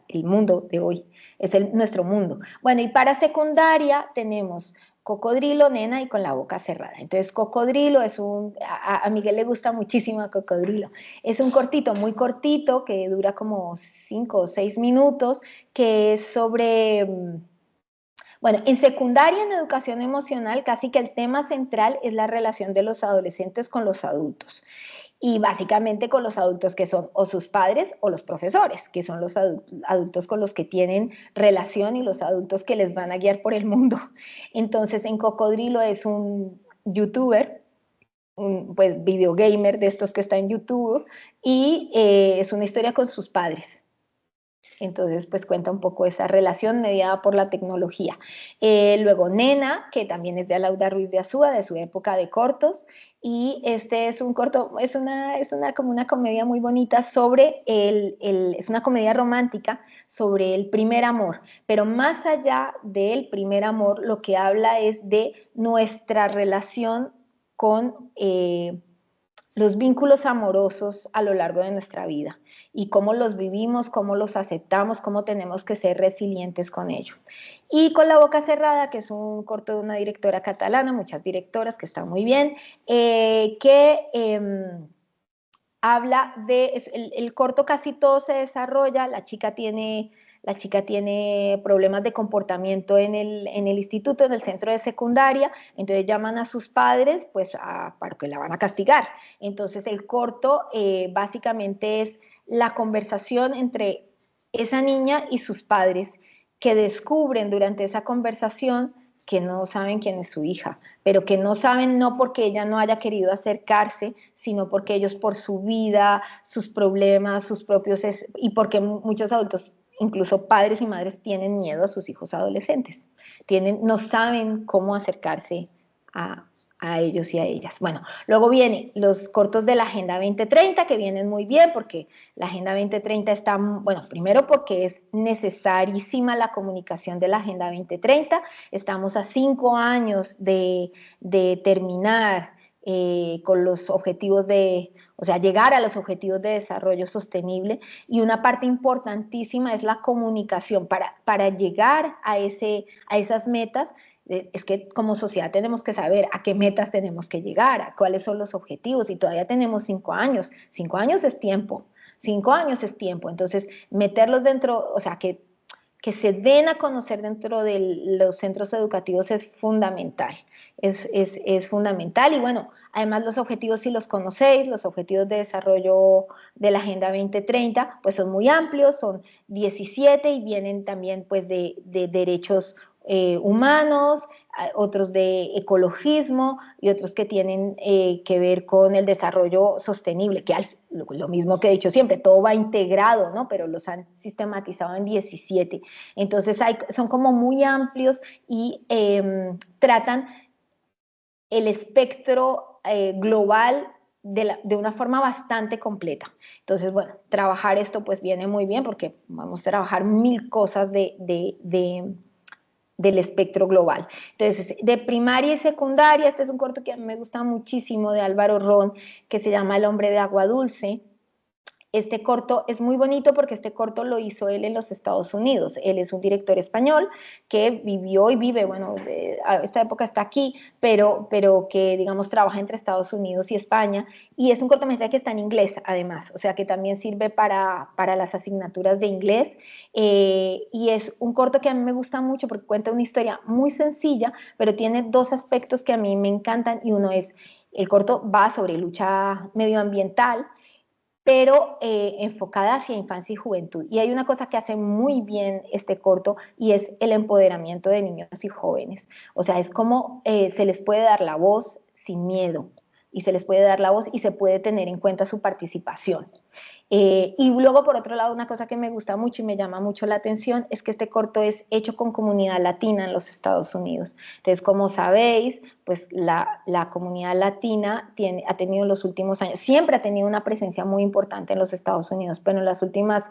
el mundo de hoy, es nuestro mundo. Bueno, y para secundaria tenemos Cocodrilo, Nena y Con la boca cerrada. Entonces, Cocodrilo es a Miguel le gusta muchísimo Cocodrilo. Es un cortito, muy cortito, que dura como 5 o 6 minutos, que es sobre, bueno, en secundaria, en educación emocional, casi que el tema central es la relación de los adolescentes con los adultos. Y básicamente con los adultos que son o sus padres o los profesores, que son los adultos con los que tienen relación y los adultos que les van a guiar por el mundo. Entonces, en Cocodrilo es un youtuber, un pues videogamer de estos que está en YouTube, y es una historia con sus padres. Entonces, pues cuenta un poco esa relación mediada por la tecnología. Luego Nena, que también es de Alauda Ruiz de Azúa, de su época de cortos, y este es un corto, como una comedia muy bonita sobre es una comedia romántica sobre el primer amor, pero más allá del primer amor, lo que habla es de nuestra relación con los vínculos amorosos a lo largo de nuestra vida y cómo los vivimos, cómo los aceptamos, cómo tenemos que ser resilientes con ello. Y Con la boca cerrada, que es un corto de una directora catalana, muchas directoras que están muy bien, habla de, el corto casi todo se desarrolla, la chica tiene problemas de comportamiento en el instituto, en el centro de secundaria, entonces llaman a sus padres pues para que la van a castigar. Entonces el corto básicamente es la conversación entre esa niña y sus padres, que descubren durante esa conversación que no saben quién es su hija, pero que no saben no porque ella no haya querido acercarse, sino porque ellos por su vida, sus problemas, sus propios, y porque muchos adultos, incluso padres y madres, tienen miedo a sus hijos adolescentes, no saben cómo acercarse a, a ellos y a ellas. Bueno, luego vienen los cortos de la Agenda 2030, que vienen muy bien porque la Agenda 2030 está, bueno, primero porque es necesarísima la comunicación de la Agenda 2030, estamos a 5 años de terminar con los objetivos o sea, llegar a los objetivos de desarrollo sostenible, y una parte importantísima es la comunicación para llegar a esas metas. Es que como sociedad tenemos que saber a qué metas tenemos que llegar, a cuáles son los objetivos, y todavía tenemos 5 años. 5 años es tiempo, 5 años es tiempo. Entonces, meterlos dentro, o sea, que se den a conocer dentro de los centros educativos es fundamental, es fundamental. Y bueno, además los objetivos, si los conocéis, los objetivos de desarrollo de la Agenda 2030, pues son muy amplios, son 17 y vienen también pues de derechos humanos, otros de ecologismo y otros que tienen que ver con el desarrollo sostenible, que lo mismo que he dicho siempre, todo va integrado, ¿no? Pero los han sistematizado en 17. Entonces son como muy amplios y tratan el espectro global de una forma bastante completa. Entonces, bueno, trabajar esto pues viene muy bien porque vamos a trabajar 1000 cosas del espectro global. Entonces, de primaria y secundaria, este es un corto que a mí me gusta muchísimo de Álvaro Ron, que se llama El hombre de agua dulce. Este corto es muy bonito porque este corto lo hizo él en los Estados Unidos. Él es un director español que vivió y vive, bueno, a esta época está aquí, pero que, digamos, trabaja entre Estados Unidos y España. Y es un cortometraje que está en inglés, además, o sea, que también sirve para las asignaturas de inglés. Y es un corto que a mí me gusta mucho porque cuenta una historia muy sencilla, pero tiene dos aspectos que a mí me encantan. Y uno es, el corto va sobre lucha medioambiental, pero enfocada hacia infancia y juventud. Y hay una cosa que hace muy bien este corto y es el empoderamiento de niños y jóvenes. O sea, es como se les puede dar la voz sin miedo, y se les puede dar la voz y se puede tener en cuenta su participación. Y luego, por otro lado, una cosa que me gusta mucho y me llama mucho la atención es que este corto es hecho con comunidad latina en los Estados Unidos. Entonces, como sabéis, pues la comunidad latina ha tenido en los últimos años, siempre ha tenido una presencia muy importante en los Estados Unidos, pero en las últimas,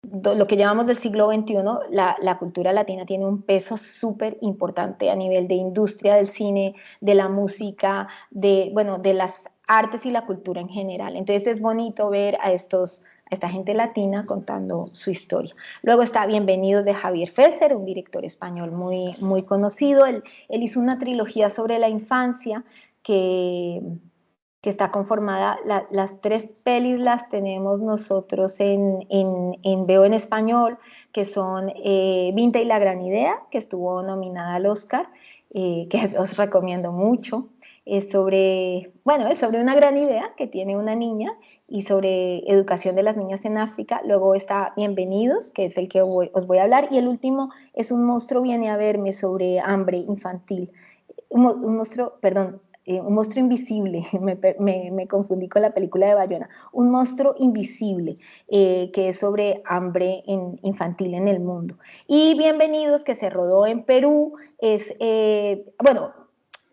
lo que llamamos del siglo XXI, la cultura latina tiene un peso súper importante a nivel de industria del cine, de la música, bueno, de las artes y la cultura en general. Entonces es bonito ver a esta gente latina contando su historia. Luego está Bienvenidos de Javier Fesser, un director español muy conocido. Él hizo una trilogía sobre la infancia que está conformada, las tres pelis las tenemos nosotros en Veo en Español, que son Vinta y la Gran Idea, que estuvo nominada al Oscar, que os recomiendo mucho. Es sobre una gran idea que tiene una niña y sobre educación de las niñas en África. Luego está Bienvenidos, que es el que os voy a hablar, y el último es Un monstruo viene a verme, sobre hambre infantil. Un monstruo, perdón, un monstruo invisible, me confundí con la película de Bayona, un monstruo invisible, que es sobre hambre infantil en el mundo. Y Bienvenidos, que se rodó en Perú, es, bueno,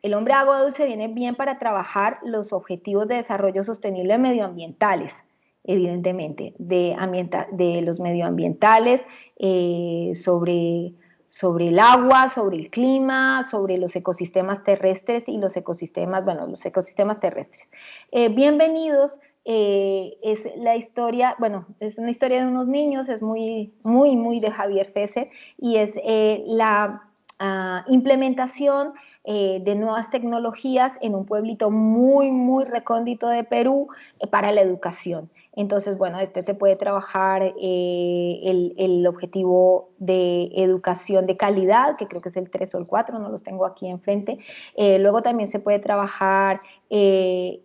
el hombre agua dulce viene bien para trabajar los objetivos de desarrollo sostenible medioambientales, evidentemente, de los medioambientales, sobre el agua, sobre el clima, sobre los ecosistemas terrestres y los ecosistemas, bueno, los ecosistemas terrestres. Bienvenidos, es la historia, bueno, es una historia de unos niños, es muy de Javier Fesser, y es la implementación de nuevas tecnologías en un pueblito muy recóndito de Perú, para la educación. Entonces, bueno, se puede trabajar el objetivo de educación de calidad, que creo que es el 3 o el 4, no los tengo aquí enfrente. Luego también se puede trabajar empleo,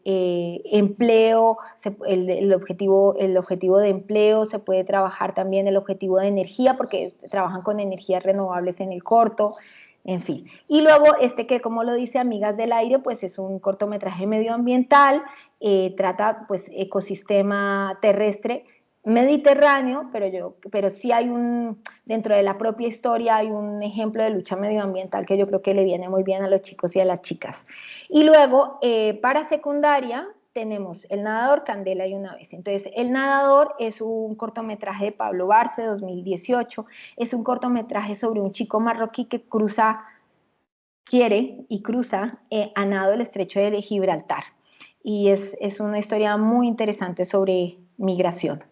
el objetivo de empleo, se puede trabajar también el objetivo de energía, porque trabajan con energías renovables en el corto. En fin. Y luego que, como lo dice Amigas del Aire, pues es un cortometraje medioambiental, trata pues ecosistema terrestre mediterráneo, pero sí hay dentro de la propia historia hay un ejemplo de lucha medioambiental que yo creo que le viene muy bien a los chicos y a las chicas. Y luego, para secundaria, tenemos El nadador, Candela y una vez. Entonces, El nadador es un cortometraje de Pablo Barce, 2018. Es un cortometraje sobre un chico marroquí que quiere y cruza a nado el estrecho de Gibraltar. Y es una historia muy interesante sobre migración.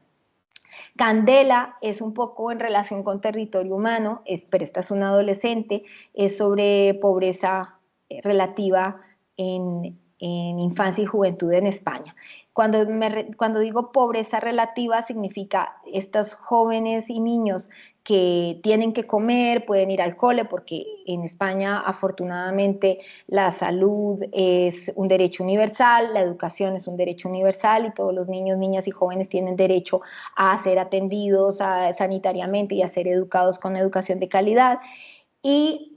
Candela es un poco en relación con territorio humano, pero esta es una adolescente, es sobre pobreza relativa en infancia y juventud en España. Cuando digo pobreza relativa, significa estos jóvenes y niños que tienen que comer, pueden ir al cole, porque en España afortunadamente la salud es un derecho universal, la educación es un derecho universal y todos los niños, niñas y jóvenes tienen derecho a ser atendidos sanitariamente y a ser educados con educación de calidad.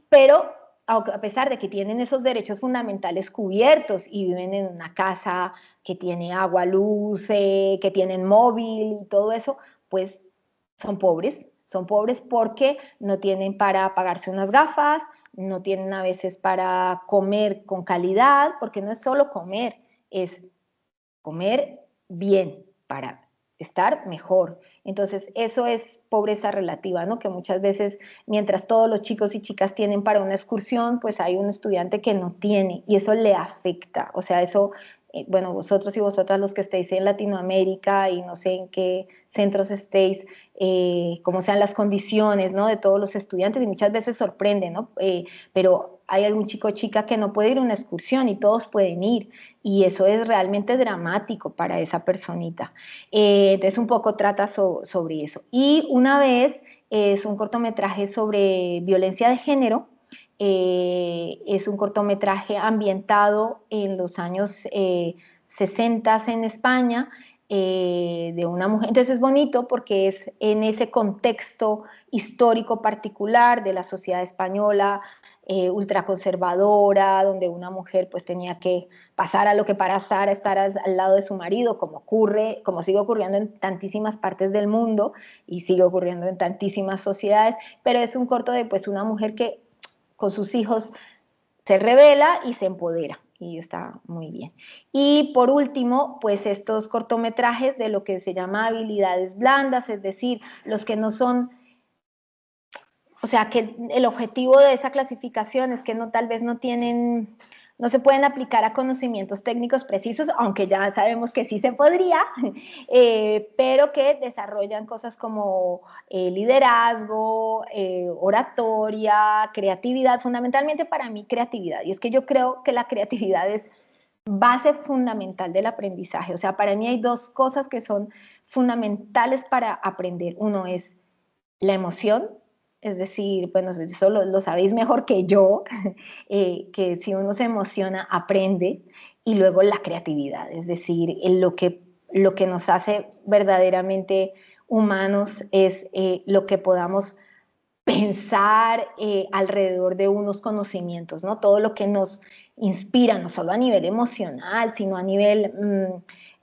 Pero a pesar de que tienen esos derechos fundamentales cubiertos y viven en una casa que tiene agua, luz, que tienen móvil y todo eso, pues son pobres porque no tienen para pagarse unas gafas, no tienen a veces para comer con calidad, porque no es solo comer, es comer bien para estar mejor. Entonces, eso es pobreza relativa, ¿no? Que muchas veces, mientras todos los chicos y chicas tienen para una excursión, pues hay un estudiante que no tiene y eso le afecta. O sea, eso, bueno, vosotros y vosotras los que estéis en Latinoamérica y no sé en qué centros estéis, cómo sean las condiciones, ¿no? De todos los estudiantes y muchas veces sorprende, ¿no? Pero hay algún chico o chica que no puede ir a una excursión y todos pueden ir y eso es realmente dramático para esa personita. Entonces un poco trata sobre eso. Y una vez es un cortometraje sobre violencia de género, es un cortometraje ambientado en los años 60 en España, de una mujer. Entonces es bonito porque es en ese contexto histórico particular de la sociedad española, ultraconservadora, donde una mujer pues tenía que pasar a lo que pasara, estar al lado de su marido, como sigue ocurriendo en tantísimas partes del mundo y sigue ocurriendo en tantísimas sociedades, pero es un corto de pues una mujer que con sus hijos se revela y se empodera y está muy bien. Y por último, pues estos cortometrajes de lo que se llama habilidades blandas, es decir, los que no son, o sea, que el objetivo de esa clasificación es que tal vez no tienen no se pueden aplicar a conocimientos técnicos precisos, aunque ya sabemos que sí se podría, pero que desarrollan cosas como liderazgo, oratoria, creatividad, fundamentalmente para mí creatividad. Y es que yo creo que la creatividad es base fundamental del aprendizaje. O sea, para mí hay dos cosas que son fundamentales para aprender. Uno es la emoción, es decir, bueno, eso lo sabéis mejor que yo, que si uno se emociona, aprende, y luego la creatividad, es decir, lo que nos hace verdaderamente humanos es lo que podamos pensar alrededor de unos conocimientos, ¿no? Todo lo que nos inspira, no solo a nivel emocional, sino a nivel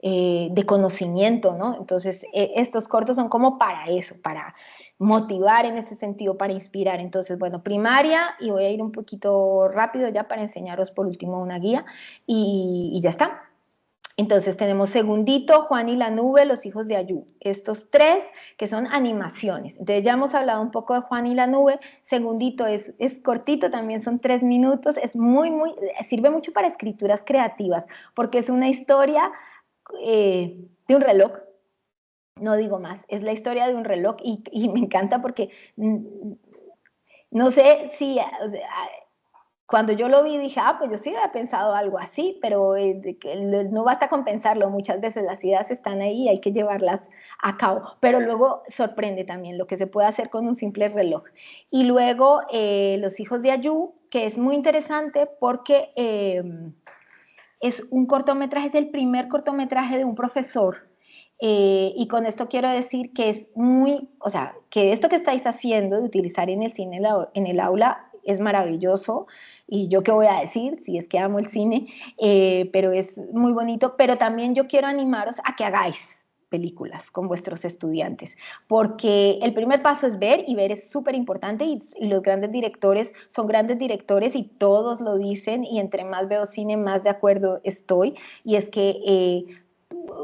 de conocimiento, ¿no? Entonces, estos cortos son como para eso, para motivar en ese sentido, para inspirar. Entonces, bueno, primaria, y voy a ir un poquito rápido ya para enseñaros por último una guía, y ya está. Entonces tenemos Segundito, Juan y la Nube, Los Hijos de Ayú. Estos tres que son animaciones. Entonces ya hemos hablado un poco de Juan y la Nube. Segundito es cortito, también son 3 minutos. Es sirve mucho para escrituras creativas porque es una historia de un reloj. No digo más, es la historia de un reloj y me encanta porque no sé si cuando yo lo vi dije, pues yo sí había pensado algo así, pero no basta con pensarlo, muchas veces las ideas están ahí y hay que llevarlas a cabo, pero luego sorprende también lo que se puede hacer con un simple reloj. Y luego Los Hijos de Ayú, que es muy interesante porque es un cortometraje, es el primer cortometraje de un profesor. Y con esto quiero decir que es o sea, que esto que estáis haciendo de utilizar en el cine, en el aula, es maravilloso. Y yo qué voy a decir, si es que amo el cine, pero es muy bonito. Pero también yo quiero animaros a que hagáis películas con vuestros estudiantes, porque el primer paso es ver y ver es súper importante y los grandes directores son grandes directores y todos lo dicen y entre más veo cine más de acuerdo estoy y es que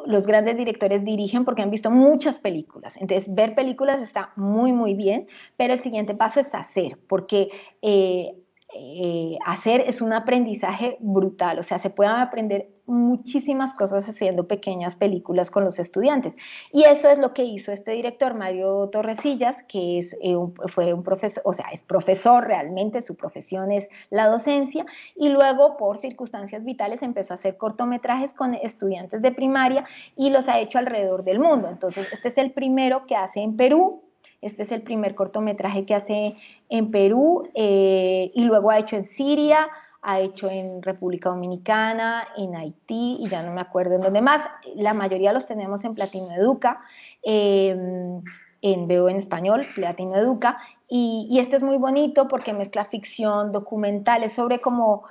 los grandes directores dirigen porque han visto muchas películas. Entonces, ver películas está muy, muy bien, pero el siguiente paso es hacer, porque hacer es un aprendizaje brutal. O sea, se pueden aprender muchísimas cosas haciendo pequeñas películas con los estudiantes. Y eso es lo que hizo este director, Mario Torresillas, que fue un profesor, o sea, es profesor realmente, su profesión es la docencia, y luego por circunstancias vitales empezó a hacer cortometrajes con estudiantes de primaria y los ha hecho alrededor del mundo. Entonces, este es el primero que hace en Perú, este es el primer cortometraje que hace en Perú y luego ha hecho en Siria, ha hecho en República Dominicana, en Haití y ya no me acuerdo en dónde más. La mayoría los tenemos en Platino Educa, veo en español, Platino Educa, y este es muy bonito porque mezcla ficción, documentales sobre cómo...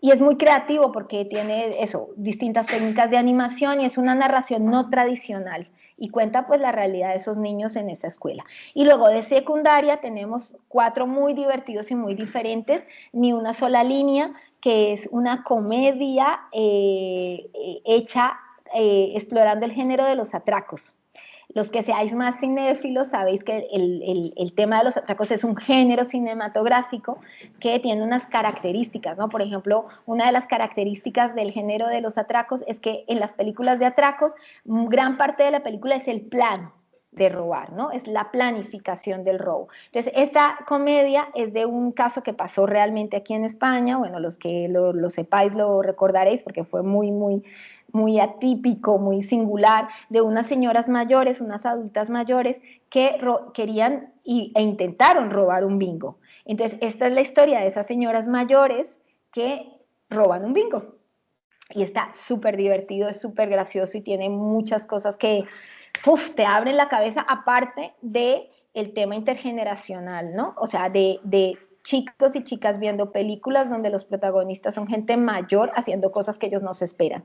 y es muy creativo porque tiene eso, distintas técnicas de animación y es una narración no tradicional y cuenta pues la realidad de esos niños en esa escuela. Y luego de secundaria tenemos 4 muy divertidos y muy diferentes, Ni una sola línea, que es una comedia hecha explorando el género de los atracos. Los que seáis más cinéfilos sabéis que el tema de los atracos es un género cinematográfico que tiene unas características, ¿no? Por ejemplo, una de las características del género de los atracos es que en las películas de atracos, gran parte de la película es el plan de robar, ¿no? Es la planificación del robo. Entonces, esta comedia es de un caso que pasó realmente aquí en España, bueno, los que lo sepáis lo recordaréis porque fue muy atípico, muy singular, de unas señoras mayores, unas adultas mayores, que querían e intentaron robar un bingo. Entonces, esta es la historia de esas señoras mayores que roban un bingo. Y está súper divertido, es súper gracioso y tiene muchas cosas que te abren la cabeza, aparte de el tema intergeneracional, ¿no? O sea, de chicos y chicas viendo películas donde los protagonistas son gente mayor haciendo cosas que ellos no se esperan.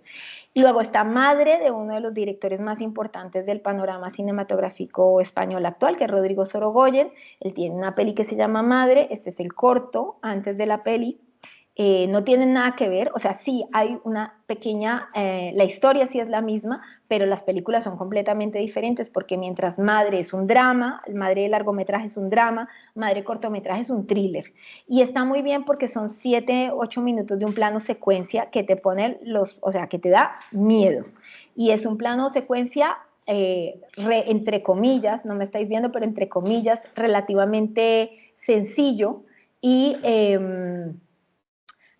Y luego está Madre, de uno de los directores más importantes del panorama cinematográfico español actual, que es Rodrigo Sorogoyen. Él tiene una peli que se llama Madre, este es el corto antes de la peli. no tienen nada que ver, o sea, sí hay una pequeña, la historia sí es la misma, pero las películas son completamente diferentes porque mientras Madre es un drama, Madre de largometraje es un drama, Madre cortometraje es un thriller. Y está muy bien porque son 7, 8 minutos de un plano secuencia que te pone o sea, que te da miedo. Y es un plano secuencia, entre comillas, no me estáis viendo, pero entre comillas, relativamente sencillo y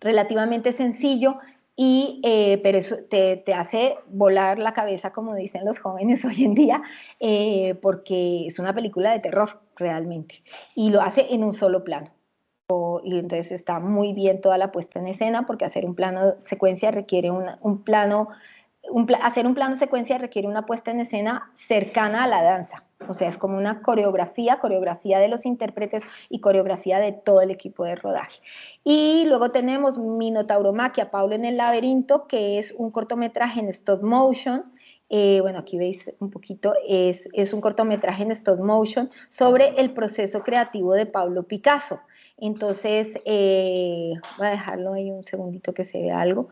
relativamente sencillo, pero eso te hace volar la cabeza, como dicen los jóvenes hoy en día, porque es una película de terror realmente, y lo hace en un solo plano. Y entonces está muy bien toda la puesta en escena, porque hacer un plano secuencia requiere un plano hacer un plano secuencia requiere una puesta en escena cercana a la danza, o sea, es como una coreografía de los intérpretes y coreografía de todo el equipo de rodaje. Y luego tenemos Minotauromaquia, Pablo en el laberinto, que es un cortometraje en stop motion. Bueno, aquí veis un poquito, es un cortometraje en stop motion sobre el proceso creativo de Pablo Picasso. Entonces, voy a dejarlo ahí un segundito que se vea algo.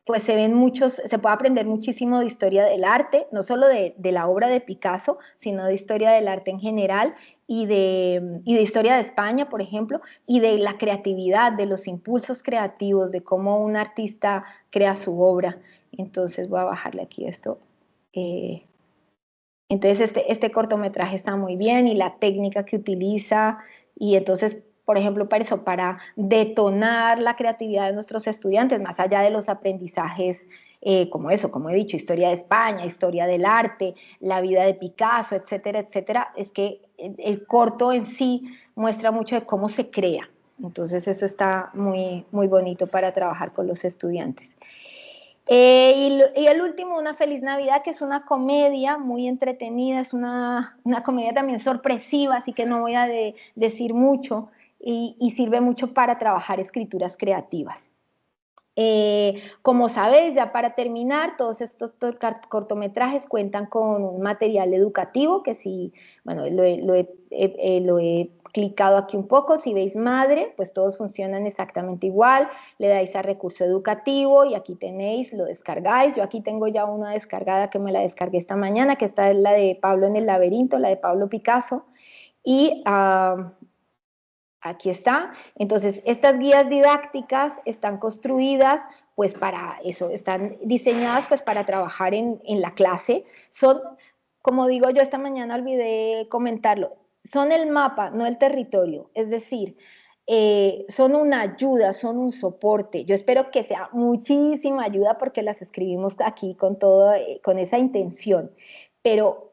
Pues se puede aprender muchísimo de historia del arte, no solo de la obra de Picasso, sino de historia del arte en general y de historia de España, por ejemplo, y de la creatividad, de los impulsos creativos, de cómo un artista crea su obra. Entonces voy a bajarle aquí esto. Entonces este cortometraje está muy bien y la técnica que utiliza, y entonces, por ejemplo, para eso, para detonar la creatividad de nuestros estudiantes, más allá de los aprendizajes como eso, como he dicho, historia de España, historia del arte, la vida de Picasso, etcétera, etcétera, es que el corto en sí muestra mucho de cómo se crea. Entonces eso está muy, muy bonito para trabajar con los estudiantes. Y el último, Una Feliz Navidad, que es una comedia muy entretenida, es una comedia también sorpresiva, así que no voy a decir mucho, y sirve mucho para trabajar escrituras creativas. Como sabéis, ya para terminar, todos estos cortometrajes cuentan con un material educativo que sí, bueno, lo he clicado aquí un poco. Si veis Madre, pues todos funcionan exactamente igual, le dais a recurso educativo y aquí tenéis, lo descargáis. Yo aquí tengo ya una descargada que me la descargué esta mañana, que esta es la de Pablo en el laberinto, la de Pablo Picasso, y aquí está. Entonces, estas guías didácticas están construidas pues para eso, están diseñadas pues para trabajar en la clase. Son, como digo yo, esta mañana olvidé comentarlo, son el mapa, no el territorio. Es decir, son una ayuda, son un soporte. Yo espero que sea muchísima ayuda porque las escribimos aquí con todo, con esa intención. Pero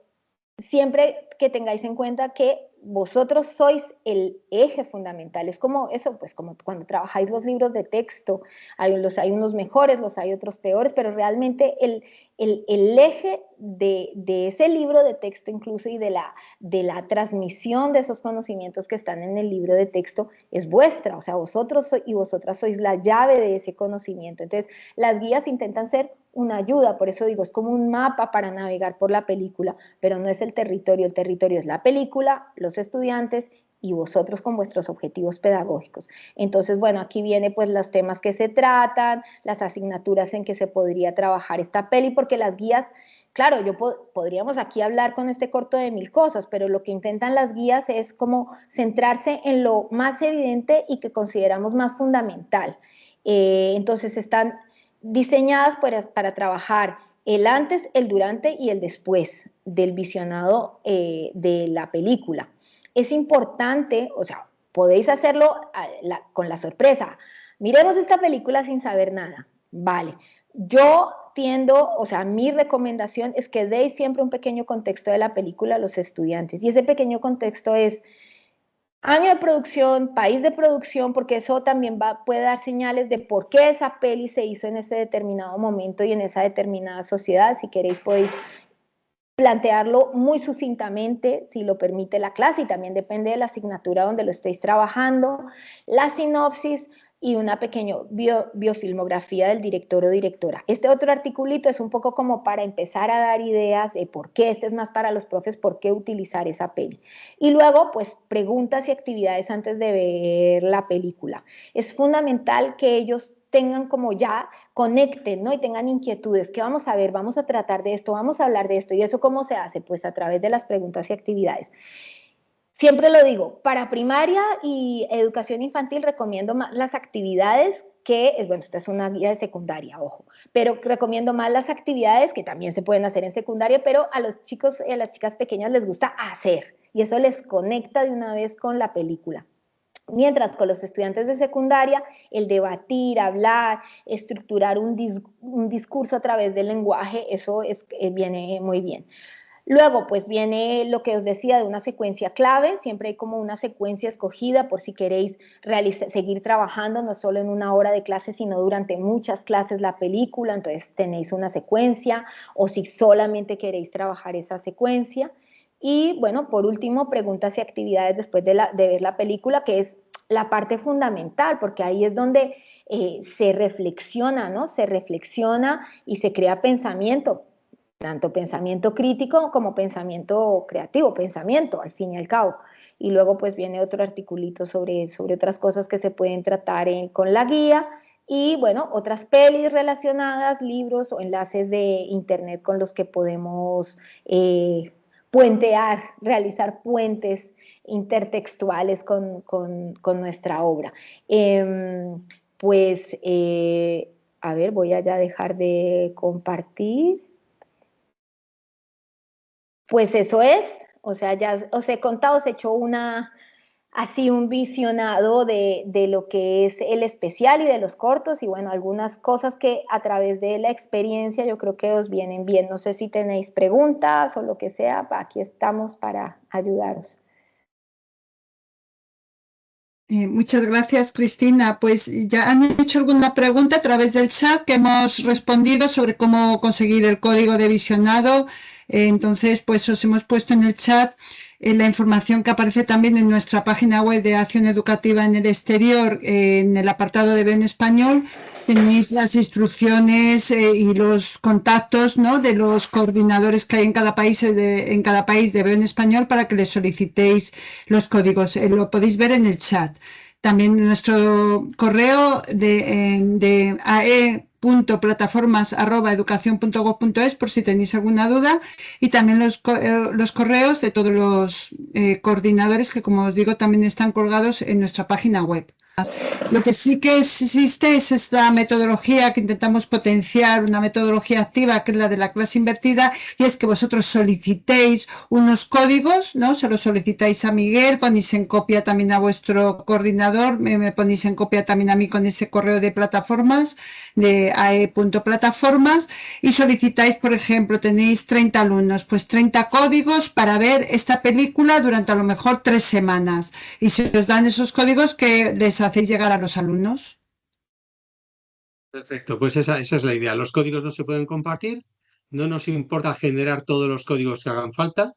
siempre que tengáis en cuenta que vosotros sois el eje fundamental. Es como eso, pues como cuando trabajáis los libros de texto, hay unos mejores, los hay otros peores, pero realmente el eje de ese libro de texto incluso y de la transmisión de esos conocimientos que están en el libro de texto es vuestra, o sea, vosotros y vosotras sois la llave de ese conocimiento. Entonces, las guías intentan ser una ayuda, por eso digo, es como un mapa para navegar por la película, pero no es el territorio es la película, los estudiantes y vosotros con vuestros objetivos pedagógicos. Entonces, bueno, aquí viene pues los temas que se tratan, las asignaturas en que se podría trabajar esta peli, porque las guías, claro, podríamos aquí hablar con este corto de 1000 cosas, pero lo que intentan las guías es como centrarse en lo más evidente y que consideramos más fundamental. Entonces están diseñadas para trabajar el antes, el durante y el después del visionado de la película. Es importante, o sea, podéis hacerlo con la sorpresa. Miremos esta película sin saber nada. Vale. Yo tiendo, o sea, mi recomendación es que deis siempre un pequeño contexto de la película a los estudiantes. Y ese pequeño contexto es año de producción, país de producción, porque eso también puede dar señales de por qué esa peli se hizo en ese determinado momento y en esa determinada sociedad. Si queréis podéis plantearlo muy sucintamente, si lo permite la clase, y también depende de la asignatura donde lo estéis trabajando. La sinopsis, y una pequeña biofilmografía del director o directora. Este otro articulito es un poco como para empezar a dar ideas de por qué, este es más para los profes, por qué utilizar esa peli. Y luego, pues, preguntas y actividades antes de ver la película. Es fundamental que ellos tengan como ya, conecten, ¿no? Y tengan inquietudes, ¿qué vamos a ver? Vamos a tratar de esto, vamos a hablar de esto. ¿Y eso cómo se hace? Pues a través de las preguntas y actividades. Siempre lo digo, para primaria y educación infantil recomiendo más las actividades que, bueno, esta es una guía de secundaria, ojo, pero recomiendo más las actividades que también se pueden hacer en secundaria, pero a los chicos y a las chicas pequeñas les gusta hacer y eso les conecta de una vez con la película. Mientras con los estudiantes de secundaria, el debatir, hablar, estructurar un discurso a través del lenguaje, eso viene muy bien. Luego, pues viene lo que os decía de una secuencia clave, siempre hay como una secuencia escogida por si queréis seguir trabajando, no solo en una hora de clase, sino durante muchas clases la película, entonces tenéis una secuencia, o si solamente queréis trabajar esa secuencia. Y bueno, por último, preguntas y actividades después de ver la película, que es la parte fundamental, porque ahí es donde se reflexiona, ¿no? Se reflexiona y se crea pensamiento, tanto pensamiento crítico como pensamiento creativo, pensamiento al fin y al cabo. Y luego pues viene otro articulito sobre otras cosas que se pueden tratar con la guía y bueno, otras pelis relacionadas, libros o enlaces de internet con los que podemos puentear, realizar puentes intertextuales con nuestra obra. Pues, a ver, voy a ya dejar de compartir. Pues eso es, o sea, ya os he contado, os he hecho así un visionado de lo que es el especial y de los cortos y bueno, algunas cosas que a través de la experiencia yo creo que os vienen bien. No sé si tenéis preguntas o lo que sea, aquí estamos para ayudaros. Muchas gracias, Cristina. Pues ya han hecho alguna pregunta a través del chat que hemos respondido sobre cómo conseguir el código de visionado. Entonces, pues os hemos puesto en el chat la información que aparece también en nuestra página web de Acción Educativa en el Exterior, en el apartado de Veo en Español. Tenéis las instrucciones y los contactos, ¿no?, de los coordinadores que hay en cada país de Veo en Español para que les solicitéis los códigos. Lo podéis ver en el chat. También nuestro correo de ae.plataformas@educacion.gov.es por si tenéis alguna duda y también los correos de todos los coordinadores que, como os digo, también están colgados en nuestra página web. Lo que sí que existe es esta metodología que intentamos potenciar, una metodología activa que es la de la clase invertida, y es que vosotros solicitéis unos códigos, ¿no? Se los solicitáis a Miguel, ponéis en copia también a vuestro coordinador, me ponéis en copia también a mí con ese correo de plataformas, de ae.plataformas, y solicitáis, por ejemplo, tenéis 30 alumnos, pues 30 códigos para ver esta película durante a lo mejor 3 semanas. Y se os dan esos códigos que les hacéis llegar a los alumnos. Perfecto, pues esa es la idea. Los códigos no se pueden compartir, no nos importa generar todos los códigos que hagan falta,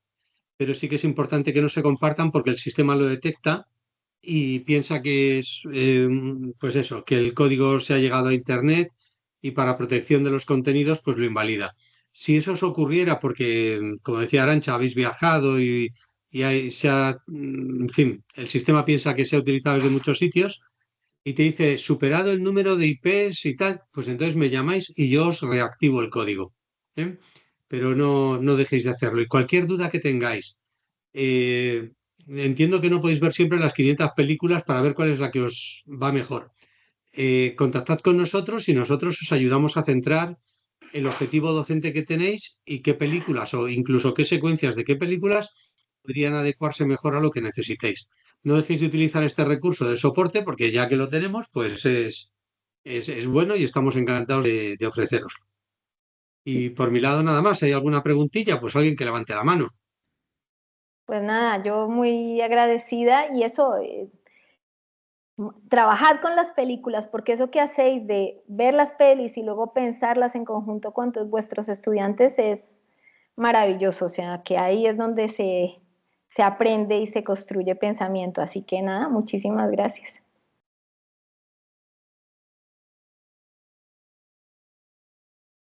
pero sí que es importante que no se compartan porque el sistema lo detecta y piensa que es, pues eso, que el código se ha llegado a Internet y para protección de los contenidos, pues lo invalida. Si eso os ocurriera porque, como decía Arantxa, habéis viajado y en fin, el sistema piensa que se ha utilizado desde muchos sitios, y te dice superado el número de IPs y tal, pues entonces me llamáis y yo os reactivo el código. ¿Eh? Pero no dejéis de hacerlo. Y cualquier duda que tengáis, entiendo que no podéis ver siempre las 500 películas para ver cuál es la que os va mejor. Contactad con nosotros y nosotros os ayudamos a centrar el objetivo docente que tenéis y qué películas o incluso qué secuencias de qué películas podrían adecuarse mejor a lo que necesitéis. No dejéis de utilizar este recurso de soporte porque ya que lo tenemos, pues es bueno y estamos encantados de ofreceros. Y por mi lado nada más, ¿hay alguna preguntilla? Pues alguien que levante la mano. Pues nada, yo muy agradecida y eso, trabajad con las películas, porque eso que hacéis de ver las pelis y luego pensarlas en conjunto con vuestros estudiantes es maravilloso, o sea, que ahí es donde se aprende y se construye pensamiento. Así que nada, muchísimas gracias.